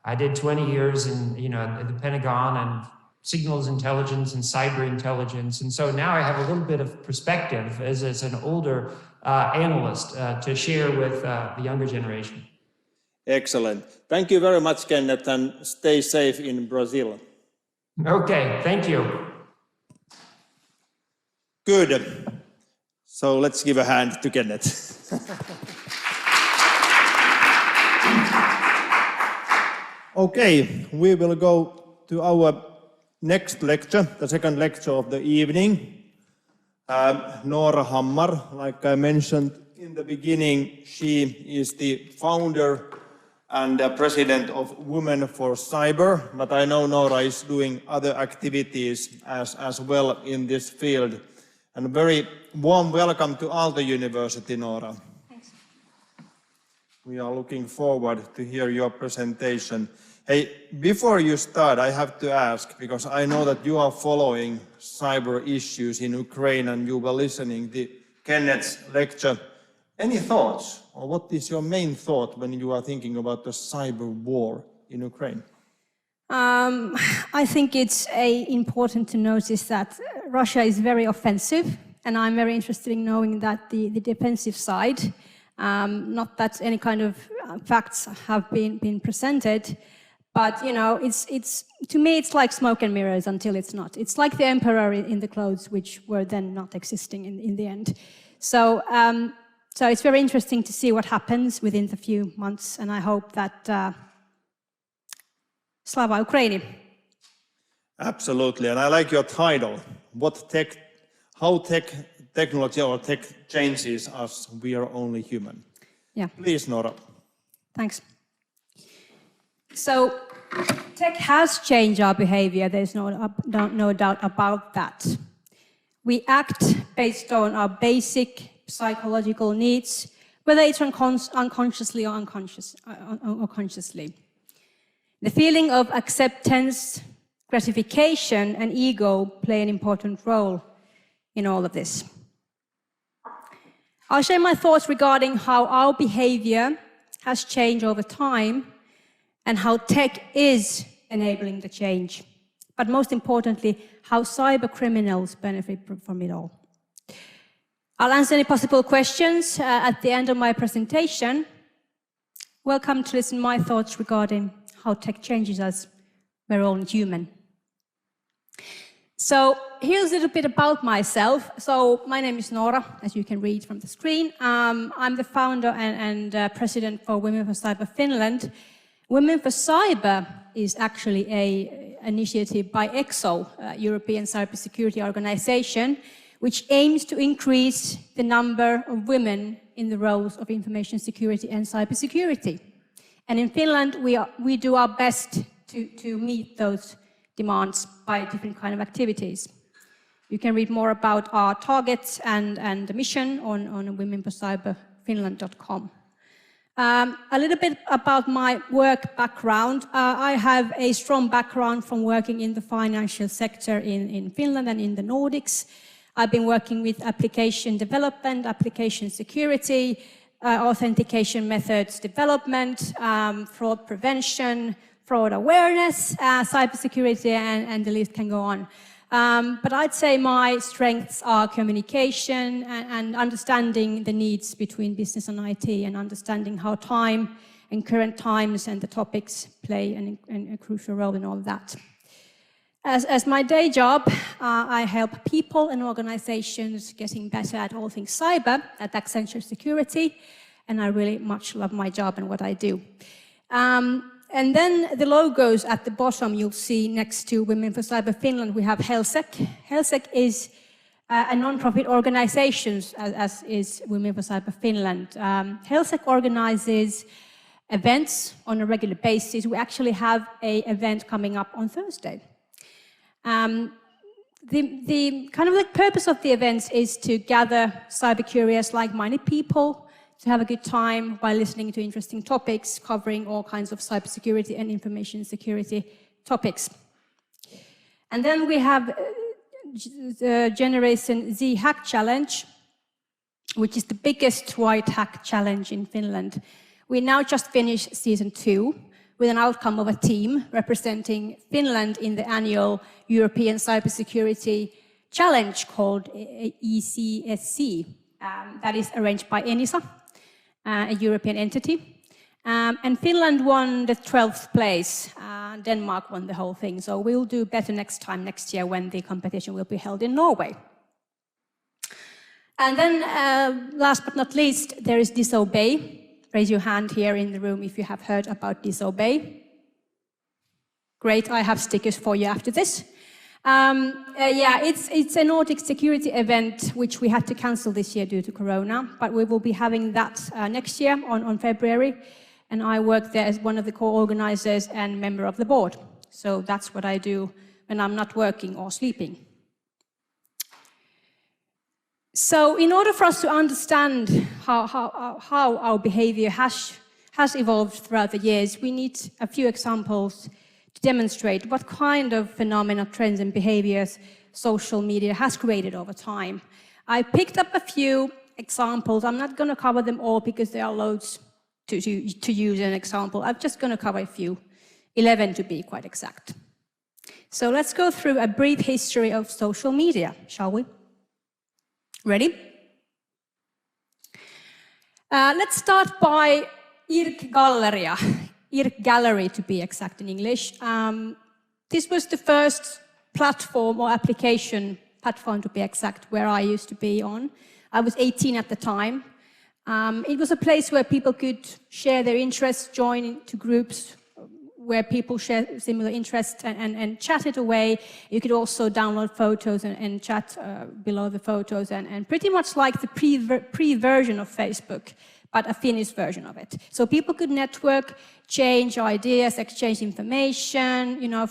I did 20 years in, you know, at the Pentagon and signals intelligence and cyber intelligence, and so now I have a little bit of perspective as an older analyst to share with the younger generation. Excellent. Thank you very much, Kenneth, and stay safe in Brazil. Okay, thank you. Good. So let's give a hand to Kenneth. Okay, we will go to our next lecture, the second lecture of the evening, Noora Hammar, like I mentioned in the beginning, she is the founder and president of Women for Cyber, but I know Noora is doing other activities as well in this field. And a very warm welcome to Aalto University, Noora. Thanks. We are looking forward to hear your presentation. Hey, before you start, I have to ask, because I know that you are following cyber issues in Ukraine and you were listening to Kenneth's lecture. Any thoughts, or what is your main thought when you are thinking about the cyber war in Ukraine? I think it's important to notice that Russia is very offensive, and I'm very interested in knowing that the defensive side, not that any kind of facts have been presented, but you know, it's to me it's like smoke and mirrors until it's not. It's like the emperor in the clothes, which were then not existing in the end. So. So it's very interesting to see what happens within the few months, and I hope that Slava Ukraini. Absolutely, and I like your title. How technology or tech changes us, we are only human. Yeah. Please, Noora. Thanks. So tech has changed our behavior, there's no doubt about that. We act based on our basic psychological needs, whether it's unconsciously or consciously. The feeling of acceptance, gratification, and ego play an important role in all of this. I'll share my thoughts regarding how our behavior has changed over time and how tech is enabling the change. But most importantly, how cyber criminals benefit from it all. I'll answer any possible questions at the end of my presentation. Welcome to listen to my thoughts regarding how tech changes us. We're all human. So here's a little bit about myself. So my name is Noora, as you can read from the screen. I'm the founder and president for Women for Cyber Finland. Women for Cyber is actually an initiative by EXO, European Cybersecurity Organization, which aims to increase the number of women in the roles of information security and cybersecurity. And in Finland, we do our best to meet those demands by different kind of activities. You can read more about our targets and the mission on womenforcyberfinland.com. A little bit about my work background. I have a strong background from working in the financial sector in Finland and in the Nordics. I've been working with application development, application security, authentication methods development, fraud prevention, fraud awareness, cybersecurity, and the list can go on. But I'd say my strengths are communication and understanding the needs between business and IT, and understanding how time and current times and the topics play a crucial role in all of that. As my day job, I help people and organizations getting better at all things cyber at Accenture Security, and I really much love my job and what I do. And then the logos at the bottom you'll see next to Women for Cyber Finland, we have HELSEC. HELSEC is a non-profit organization, as is Women for Cyber Finland. HELSEC organizes events on a regular basis. We actually have an event coming up on Thursday. The kind of the purpose of the events is to gather cyber-curious, like-minded people to have a good time while listening to interesting topics covering all kinds of cybersecurity and information security topics. And then we have the Generation Z Hack Challenge, which is the biggest white hack challenge in Finland. We now just finished season 2. With an outcome of a team representing Finland in the annual European Cybersecurity Challenge called ECSC. That is arranged by ENISA, a European entity. And Finland won the 12th place. Denmark won the whole thing. So we'll do better next year when the competition will be held in Norway. And then last but not least, there is Disobey. Raise your hand here in the room if you have heard about Disobey. Great, I have stickers for you after this. Yeah, it's a Nordic security event which we had to cancel this year due to Corona, but we will be having that next year on February, and I work there as one of the co-organizers and member of the board. So that's what I do when I'm not working or sleeping. So in order for us to understand how our behavior has evolved throughout the years, we need a few examples to demonstrate what kind of phenomena, trends and behaviors social media has created over time. I picked up a few examples. I'm not going to cover them all because there are loads to use an example. I'm just going to cover a few, 11 to be quite exact. So let's go through a brief history of social media, shall we? Ready? Let's start by Irk-Galleria. Irk-Gallery to be exact in English. This was the first platform or application, platform to be exact, where I used to be on. I was 18 at the time. It was a place where people could share their interests, join into groups where people share similar interests and chat it away. You could also download photos and chat below the photos and pretty much like the pre-version of Facebook, but a finished version of it. So people could network, change ideas, exchange information, you know,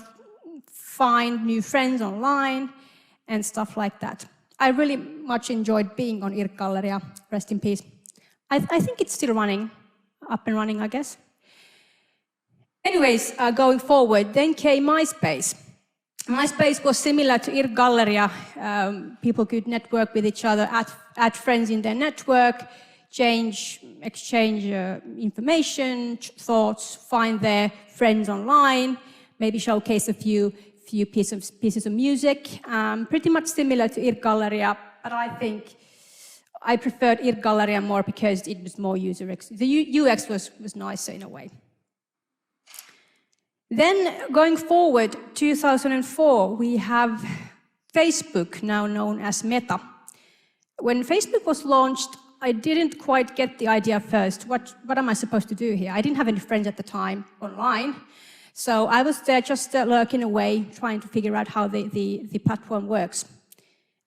find new friends online and stuff like that. I really much enjoyed being on Irk-Galleria, rest in peace. I think it's still running, up and running, I guess. Anyways, going forward, then came MySpace. MySpace was similar to Irk-Galleria. People could network with each other, add friends in their network, exchange information, thoughts, find their friends online, maybe showcase a few pieces of music. Pretty much similar to Irk-Galleria, but I think I preferred Irk-Galleria more because it was more the UX was nicer in a way. Then going forward, 2004, we have Facebook, now known as Meta. When Facebook was launched, I didn't quite get the idea first. What am I supposed to do here? I didn't have any friends at the time online. So I was there just lurking away, trying to figure out how the platform works.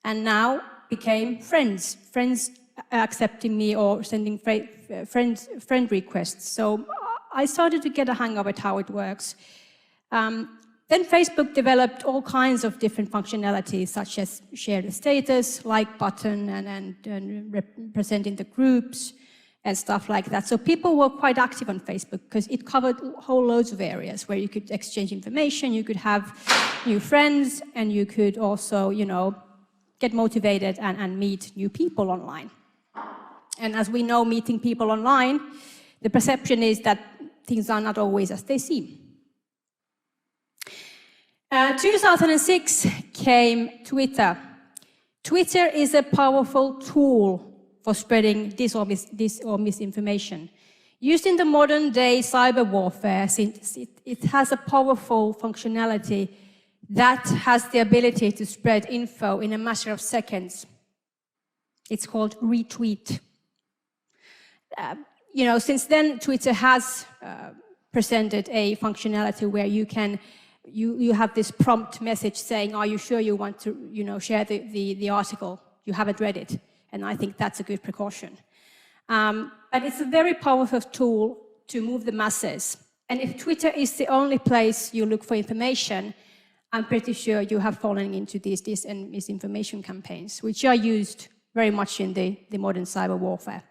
And now became friends accepting me or sending friend requests. So I started to get a hang of it, how it works. Then Facebook developed all kinds of different functionalities, such as share the status, like button, and representing the groups and stuff like that. So people were quite active on Facebook because it covered whole loads of areas where you could exchange information, you could have new friends, and you could also, you know, get motivated and meet new people online. And as we know, meeting people online, the perception is that things are not always as they seem. 2006 came Twitter. Twitter is a powerful tool for spreading dis or misinformation. Used in the modern day cyber warfare, since it has a powerful functionality that has the ability to spread info in a matter of seconds. It's called retweet. You know, since then, Twitter has presented a functionality where you can you have this prompt message saying, are you sure you want to, you know, share the article? You haven't read it. And I think that's a good precaution. But it's a very powerful tool to move the masses. And if Twitter is the only place you look for information, I'm pretty sure you have fallen into these dis and misinformation campaigns, which are used very much in the modern cyber warfare.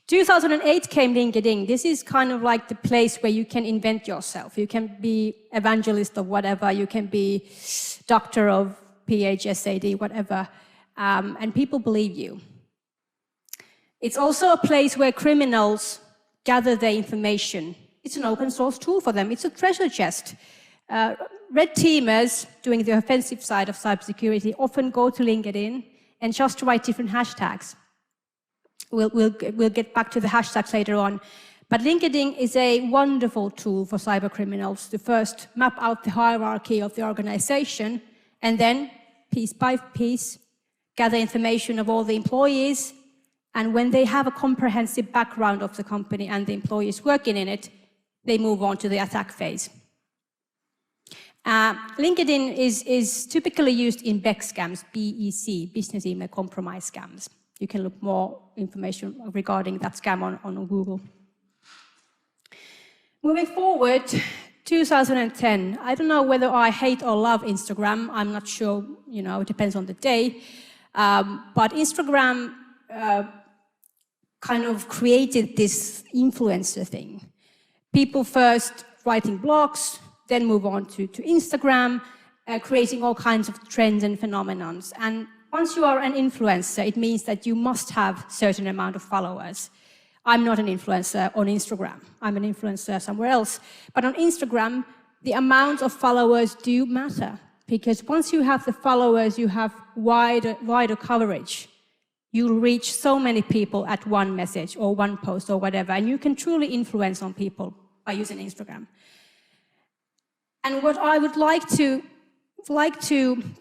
2008 came LinkedIn. This is kind of like the place where you can invent yourself. You can be evangelist or whatever. You can be doctor of PhD, whatever. And people believe you. It's also a place where criminals gather their information. It's an open source tool for them. It's a treasure chest. Red teamers doing the offensive side of cybersecurity often go to LinkedIn and just write different hashtags. We'll get back to the hashtags later on. But LinkedIn is a wonderful tool for cyber criminals to first map out the hierarchy of the organization and then, piece by piece, gather information of all the employees. And when they have a comprehensive background of the company and the employees working in it, they move on to the attack phase. LinkedIn is typically used in BEC scams, BEC, business email compromise scams. You can look more information regarding that scam on Google. Moving forward, 2010. I don't know whether I hate or love Instagram. I'm not sure, it depends on the day. But Instagram kind of created this influencer thing. People first writing blogs, then move on to Instagram, creating all kinds of trends and phenomenons. And once you are an influencer, it means that you must have a certain amount of followers. I'm not an influencer on Instagram. I'm an influencer somewhere else. But on Instagram, the amount of followers do matter. Because once you have the followers, you have wider coverage. You'll reach so many people at one message or one post or whatever, and you can truly influence on people by using Instagram. And what I would like to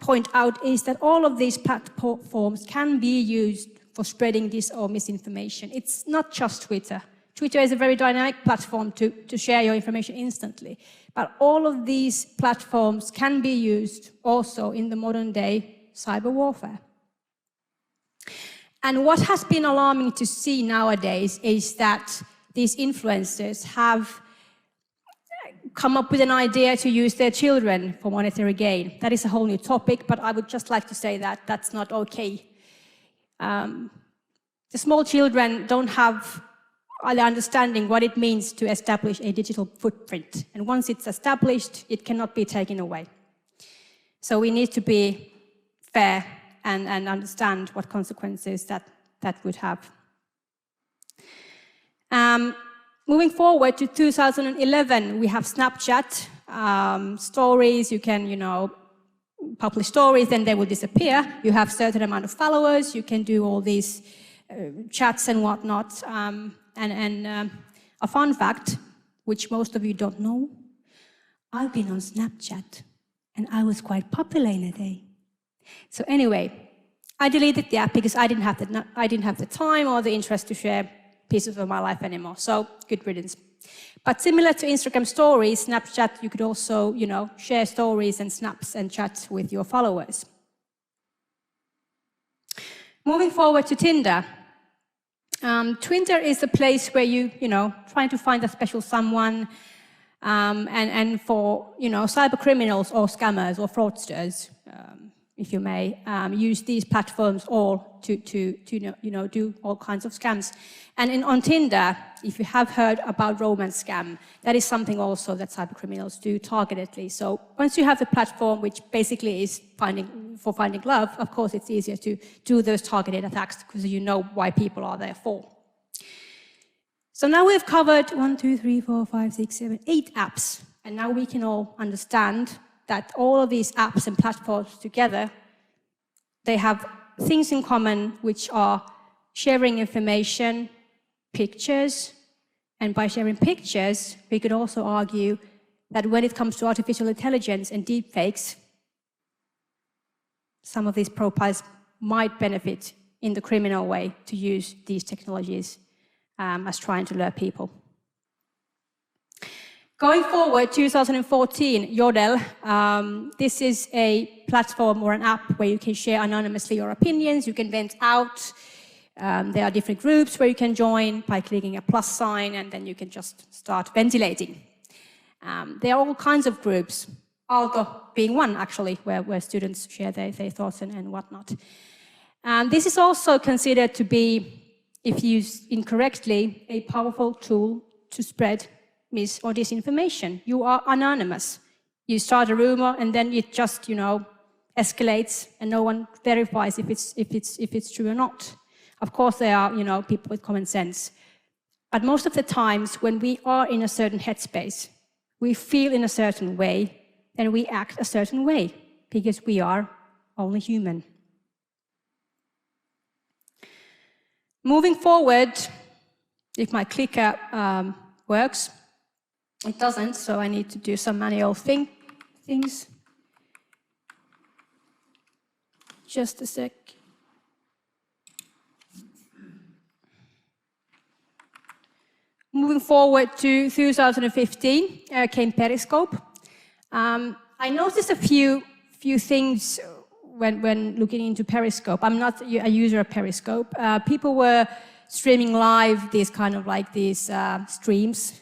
point out is that all of these platforms can be used for spreading dis or misinformation. It's not just Twitter. Twitter is a very dynamic platform to share your information instantly. But all of these platforms can be used also in the modern day cyber warfare. And what has been alarming to see nowadays is that these influencers have come up with an idea to use their children for monetary gain. That is a whole new topic, but I would just like to say that that's not okay. The small children don't have the understanding what it means to establish a digital footprint. And once it's established, it cannot be taken away. So we need to be fair and understand what consequences that would have. Moving forward to 2011, we have Snapchat, stories. You can, publish stories, then they will disappear. You have a certain amount of followers. You can do all these chats and whatnot. A fun fact, which most of you don't know, I've been on Snapchat, and I was quite popular in a day. So anyway, I deleted the app because I didn't have the time or the interest to share pieces of my life anymore. So good riddance. But similar to Instagram stories, Snapchat, you could also, share stories and snaps and chats with your followers. Moving forward to Tinder. Tinder is a place where you, trying to find a special someone, and for, cyber criminals or scammers or fraudsters, if you may, use these platforms all to do all kinds of scams. And on Tinder, if you have heard about romance scam, that is something also that cyber criminals do targetedly. So once you have the platform, which basically is for finding love, of course it's easier to do those targeted attacks because you know why people are there for. So now we've covered 1, 2, 3, 4, 5, 6, 7, 8 apps. And now we can all understand that all of these apps and platforms together, they have things in common, which are sharing information, pictures, and by sharing pictures, we could also argue that when it comes to artificial intelligence and deepfakes, some of these profiles might benefit in the criminal way to use these technologies as trying to lure people. Going forward, 2014, Yodel. This is a platform or an app where you can share anonymously your opinions. You can vent out. There are different groups where you can join by clicking a plus sign, and then you can just start ventilating. There are all kinds of groups, Aalto being one, actually, where students share their thoughts and whatnot. This is also considered to be, if used incorrectly, a powerful tool to spread mis or disinformation. You are anonymous. You start a rumor and then it just, escalates and no one verifies if it's true or not. Of course, there are, people with common sense. But most of the times when we are in a certain headspace, we feel in a certain way and we act a certain way because we are only human. Moving forward, if my clicker works, it doesn't, so I need to do some manual things. Just a sec. Moving forward to 2015, came Periscope. I I noticed a few things when looking into Periscope. I'm not a user of Periscope. People were streaming live these kind of like these streams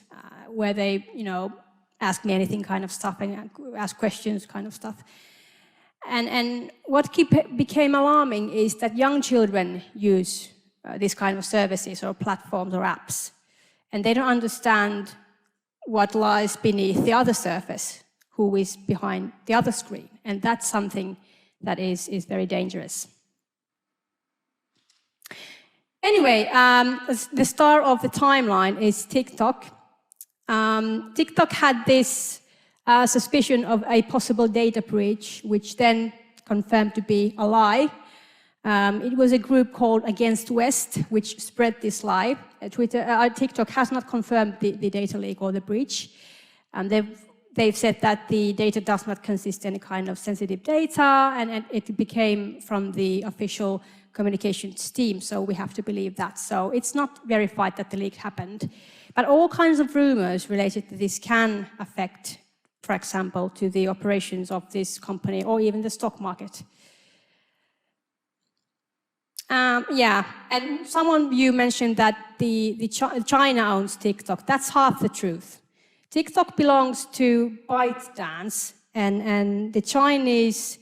where they, ask me anything kind of stuff and ask questions kind of stuff. And what became alarming is that young children use these kind of services or platforms or apps, and they don't understand what lies beneath the other surface, who is behind the other screen, and that's something that is very dangerous. Anyway, the star of the timeline is TikTok. TikTok had this suspicion of a possible data breach, which then confirmed to be a lie. It was a group called Against West, which spread this lie. TikTok has not confirmed the data leak or the breach. They've said that the data does not consist any kind of sensitive data, and it became from the official communications team, so we have to believe that. So it's not verified that the leak happened. But all kinds of rumors related to this can affect, for example, to the operations of this company or even the stock market. And you mentioned that China owns TikTok. That's half the truth. TikTok belongs to ByteDance, and the Chinese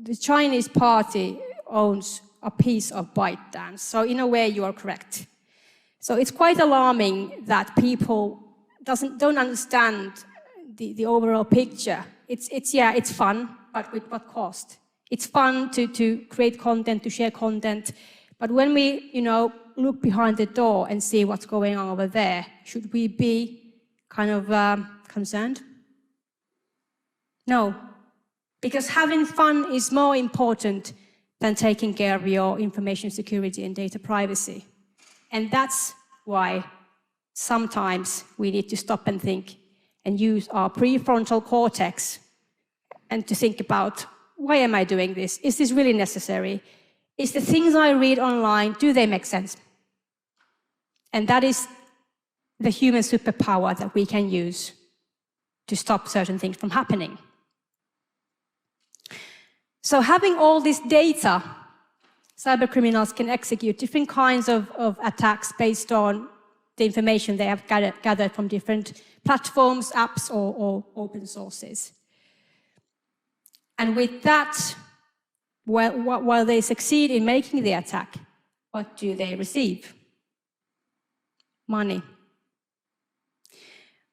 the Chinese party owns a piece of ByteDance. So in a way, you are correct. So it's quite alarming that people don't understand the overall picture. It's fun, but with what cost? It's fun to create content, to share content, but when we, look behind the door and see what's going on over there, should we be kind of concerned? No, because having fun is more important than taking care of your information security and data privacy. And that's why sometimes we need to stop and think and use our prefrontal cortex and to think about, why am I doing this? Is this really necessary? Is the things I read online, do they make sense? And that is the human superpower that we can use to stop certain things from happening. So having all this data, cybercriminals can execute different kinds of attacks based on the information they have gathered from different platforms, apps, or open sources. And with that, while they succeed in making the attack, what do they receive? Money.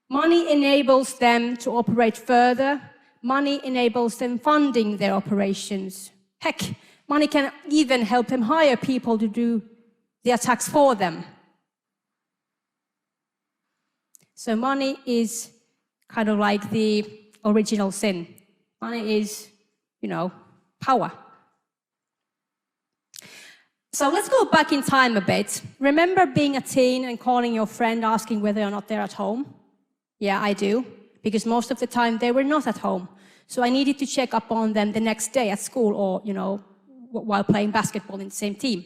Money enables them to operate further. Money enables them funding their operations. Heck, money can even help them hire people to do the attacks for them. So money is kind of like the original sin. Money is, power. So let's go back in time a bit. Remember being a teen and calling your friend asking whether or not they're at home? Yeah, I do, because most of the time they were not at home. So I needed to check up on them the next day at school or, while playing basketball in the same team.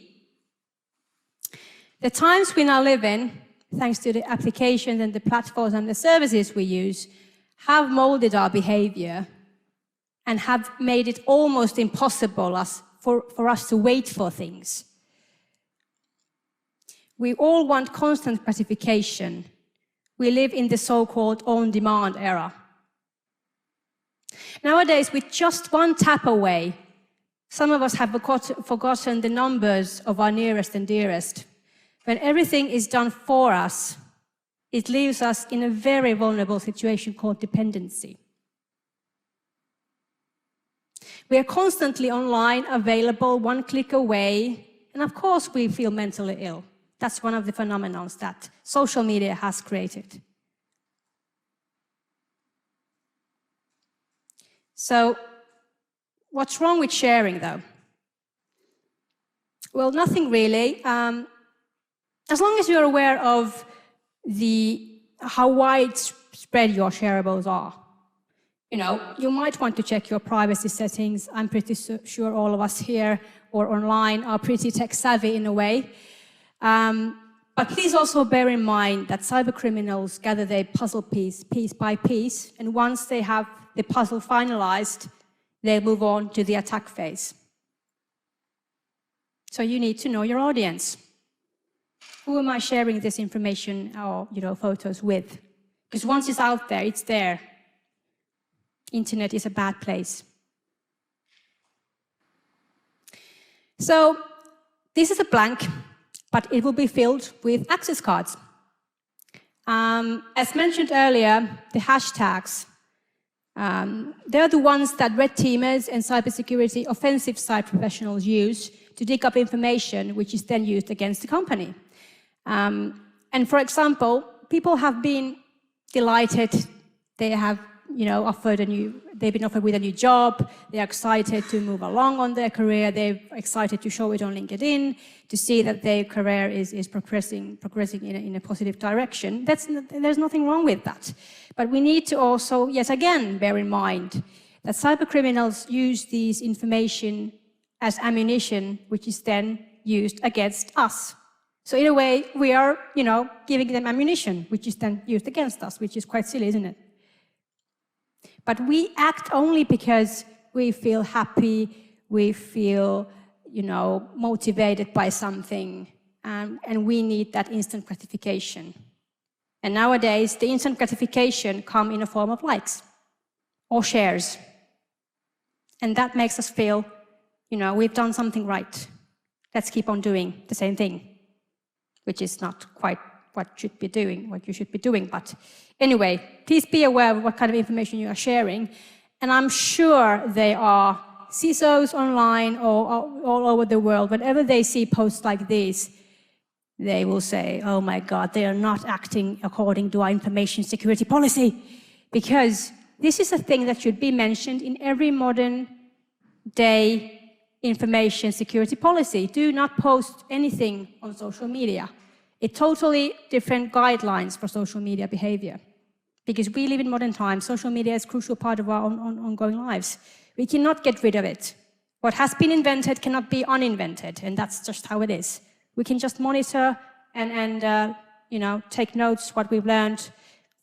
The times we now live in, thanks to the applications and the platforms and the services we use, have molded our behavior and have made it almost impossible for us to wait for things. We all want constant gratification. We live in the so-called on-demand era. Nowadays, with just one tap away, some of us have forgotten the numbers of our nearest and dearest. When everything is done for us, it leaves us in a very vulnerable situation called dependency. We are constantly online, available, one click away, and of course we feel mentally ill. That's one of the phenomena that social media has created. So, what's wrong with sharing, though? Well, nothing really. As long as you're aware of how widespread your shareables are. You might want to check your privacy settings. I'm pretty sure all of us here or online are pretty tech savvy in a way. But please also bear in mind that cybercriminals gather their puzzle piece by piece, and once they have the puzzle finalized, they move on to the attack phase. So you need to know your audience. Who am I sharing this information or photos with? Because once it's out there, it's there. Internet is a bad place. So this is a blank, but it will be filled with access cards. As mentioned earlier, the hashtags, they're the ones that red teamers and cybersecurity offensive side professionals use to dig up information, which is then used against the company. And for example, people have been delighted. They have, they've been offered with a new job. They're excited to move along on their career. They're excited to show it on LinkedIn, to see that their career is progressing in a positive direction. There's nothing wrong with that. But we need to also, yet again, bear in mind that cybercriminals use these information as ammunition, which is then used against us. So in a way, we are, giving them ammunition, which is then used against us, which is quite silly, isn't it? But we act only because we feel happy, we feel, motivated by something, and we need that instant gratification. And nowadays, the instant gratification comes in a form of likes or shares. And that makes us feel, we've done something right. Let's keep on doing the same thing, which is not quite what you should be doing. But anyway, please be aware of what kind of information you are sharing. And I'm sure there are CISOs online or all over the world. Whenever they see posts like these, they will say, oh my God, they are not acting according to our information security policy. Because this is a thing that should be mentioned in every modern day information security policy. Do not post anything on social media. It's totally different guidelines for social media behavior. Because we live in modern times, social media is a crucial part of our ongoing lives. We cannot get rid of it. What has been invented cannot be uninvented, and that's just how it is. We can just monitor and take notes what we've learned,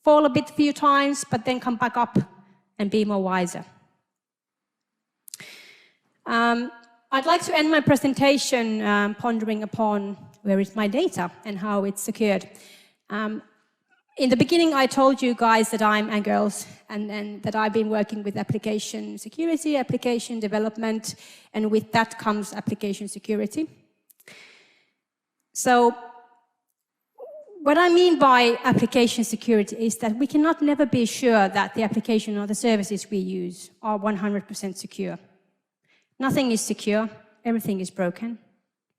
fall a few times, but then come back up and be more wiser. I'd like to end my presentation pondering upon where is my data and how it's secured. In the beginning, I told you guys and girls, and that I've been working with application security, application development, and with that comes application security. So what I mean by application security is that we cannot never be sure that the application or the services we use are 100% secure. Nothing is secure, everything is broken,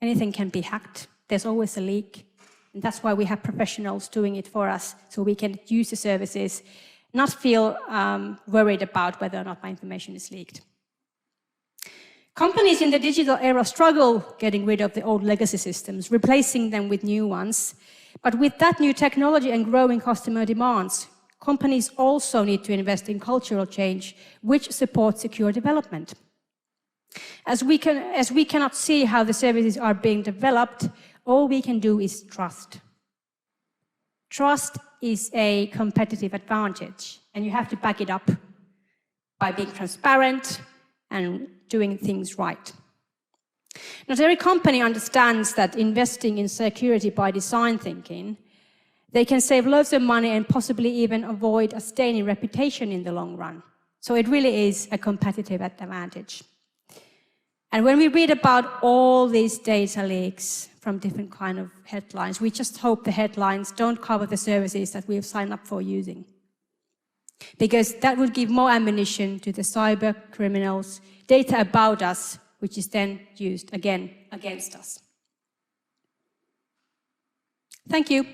anything can be hacked, there's always a leak. And that's why we have professionals doing it for us, so we can use the services, not feel worried about whether or not my information is leaked. Companies in the digital era struggle getting rid of the old legacy systems, replacing them with new ones. But with that new technology and growing customer demands, companies also need to invest in cultural change, which supports secure development. As we cannot see how the services are being developed, all we can do is trust. Trust is a competitive advantage, and you have to back it up by being transparent and doing things right. Not every company understands that investing in security by design thinking, they can save loads of money and possibly even avoid a stain in reputation in the long run. So it really is a competitive advantage. And when we read about all these data leaks from different kind of headlines, we just hope the headlines don't cover the services that we have signed up for using. Because that would give more ammunition to the cyber criminals, data about us, which is then used again against us. Thank you.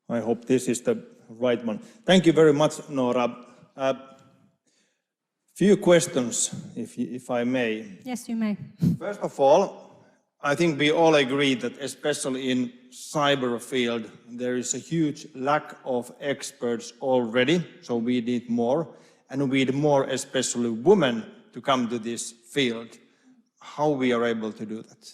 I hope this is the right one. Thank you very much, Noora. Few questions, if I may. Yes, you may. First of all, I think we all agree that especially in cyber field, there is a huge lack of experts already, so we need more, and we need more especially women to come to this field. How we are able to do that?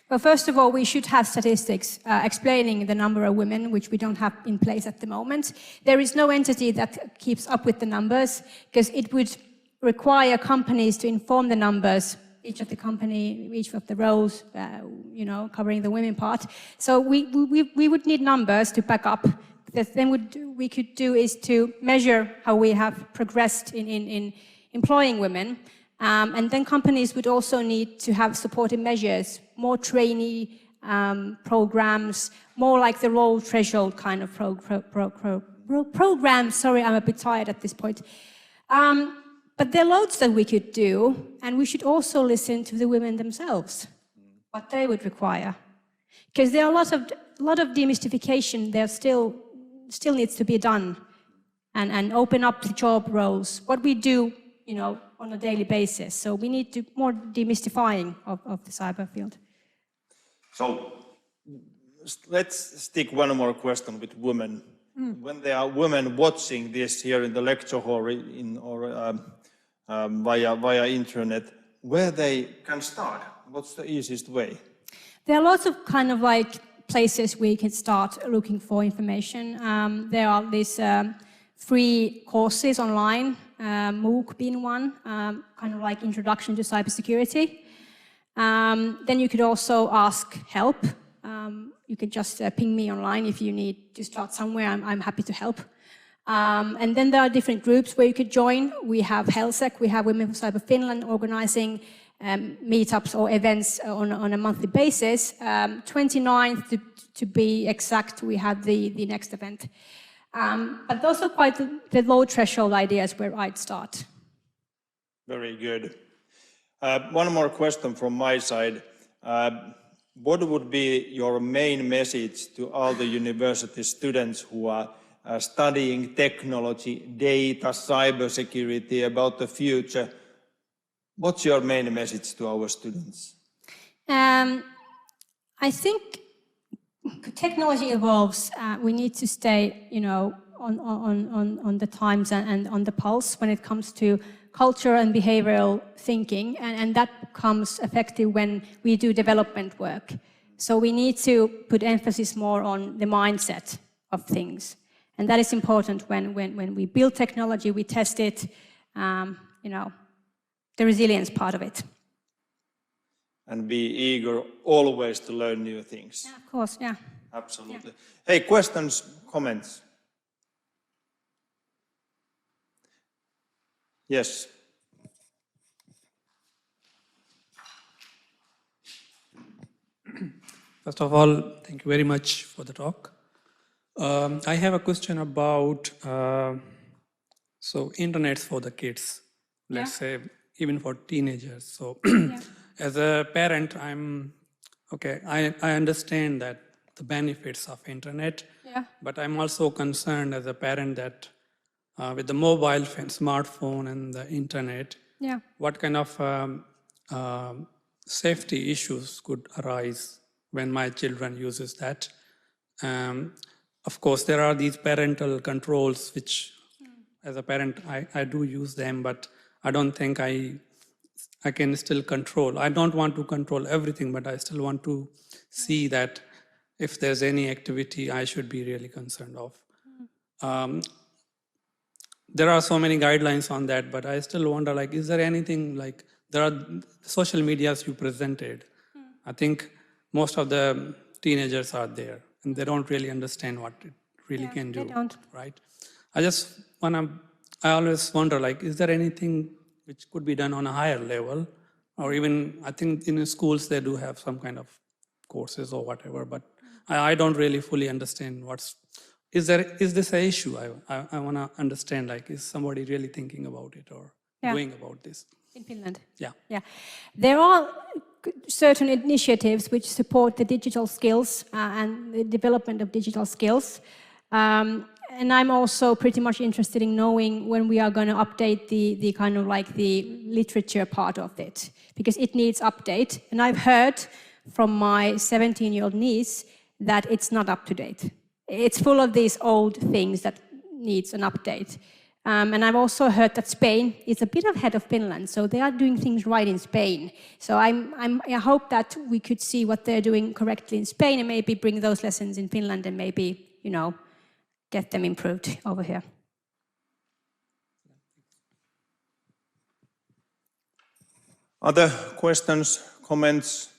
Well, first of all, we should have statistics explaining the number of women, which we don't have in place at the moment. There is no entity that keeps up with the numbers, because it would require companies to inform the numbers, each of the company, each of the roles, you know, covering the women part. So we would need numbers to back up. Then what we could do is to measure how we have progressed in employing women. And then companies would also need to have supportive measures, more trainee programs, more like the role threshold kind of programs. Sorry, I'm a bit tired at this point. But there are loads that we could do, and we should also listen to the women themselves, what they would require. Because there are a lot of demystification there still needs to be done, and open up the job roles, what we do, you know, on a daily basis. So we need to more demystifying of the cyber field. So let's stick one more question with women. When there are women watching this here in the lecture hall via internet, where they can start? What's the easiest way? There are lots of kind of like places where you can start looking for information. There are these free courses online, MOOC being one, kind of like introduction to cybersecurity. Then you could also ask help. You could just ping me online if you need to start somewhere. I'm happy to help. And then there are different groups where you could join. We have HealthSec, we have Women for Cyber Finland organizing meetups or events on a monthly basis. 29th to be exact, we have the next event. But those are quite the low threshold ideas where I'd start. Very good. One more question from my side. What would be your main message to all the university students who are studying technology, data, cybersecurity, about the future? What's your main message to our students? I think technology evolves. We need to stay, you know, on the times and on the pulse when it comes to culture and behavioral thinking, and that becomes effective when we do development work. So we need to put emphasis more on the mindset of things, and that is important when we build technology, we test it, you know, the resilience part of it. And be eager always to learn new things. Yeah, of course, yeah. Absolutely. Yeah. Hey, questions, comments? Yes. First of all, thank you very much for the talk. I have a question about internets for the kids, let's say even for teenagers. So as a parent, I understand that the benefits of internet, but I'm also concerned as a parent that with the mobile phone, smartphone and the internet, what kind of safety issues could arise when my children uses that. Of course, there are these parental controls, which as a parent, I do use them, but I don't think I can still control. I don't want to control everything, but I still want to see that if there's any activity I should be really concerned of. There are so many guidelines on that, but I still wonder, like, is there anything like, there are social medias you presented. I think most of the teenagers are there and they don't really understand what it really can do, right? I always wonder, like, is there anything which could be done on a higher level? Or even, I think in schools they do have some kind of courses or whatever, but I don't really fully understand is this an issue? I want to understand, like, is somebody really thinking about it or doing about this? In Finland? Yeah. There are certain initiatives which support the digital skills and the development of digital skills. And I'm also pretty much interested in knowing when we are going to update the kind of like the literature part of it, because it needs update. And I've heard from my 17-year-old niece that it's not up to date. It's full of these old things that needs an update. And I've also heard that Spain is a bit ahead of Finland, so they are doing things right in Spain. So I hope that we could see what they're doing correctly in Spain and maybe bring those lessons in Finland and maybe, you know, get them improved over here. Other questions, comments?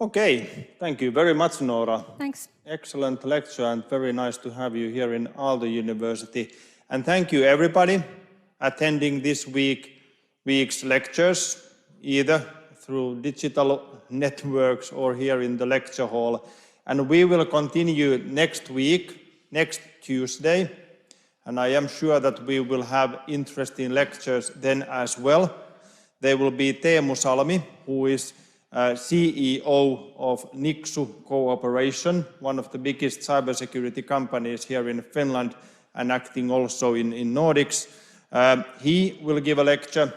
Okay, thank you very much, Noora. Thanks. Excellent lecture and very nice to have you here in Aalto University. And thank you everybody attending this week's lectures, either through digital networks or here in the lecture hall. And we will continue next week, next Tuesday. And I am sure that we will have interesting lectures then as well. There will be Teemu Salmi, who is CEO of Nixu Cooperation, one of the biggest cybersecurity companies here in Finland and acting also in Nordics. He will give a lecture.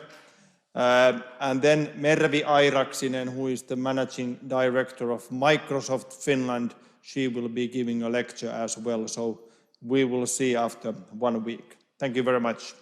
And then Mervi Airaksinen, who is the managing director of Microsoft Finland, she will be giving a lecture as well. So we will see after 1 week. Thank you very much.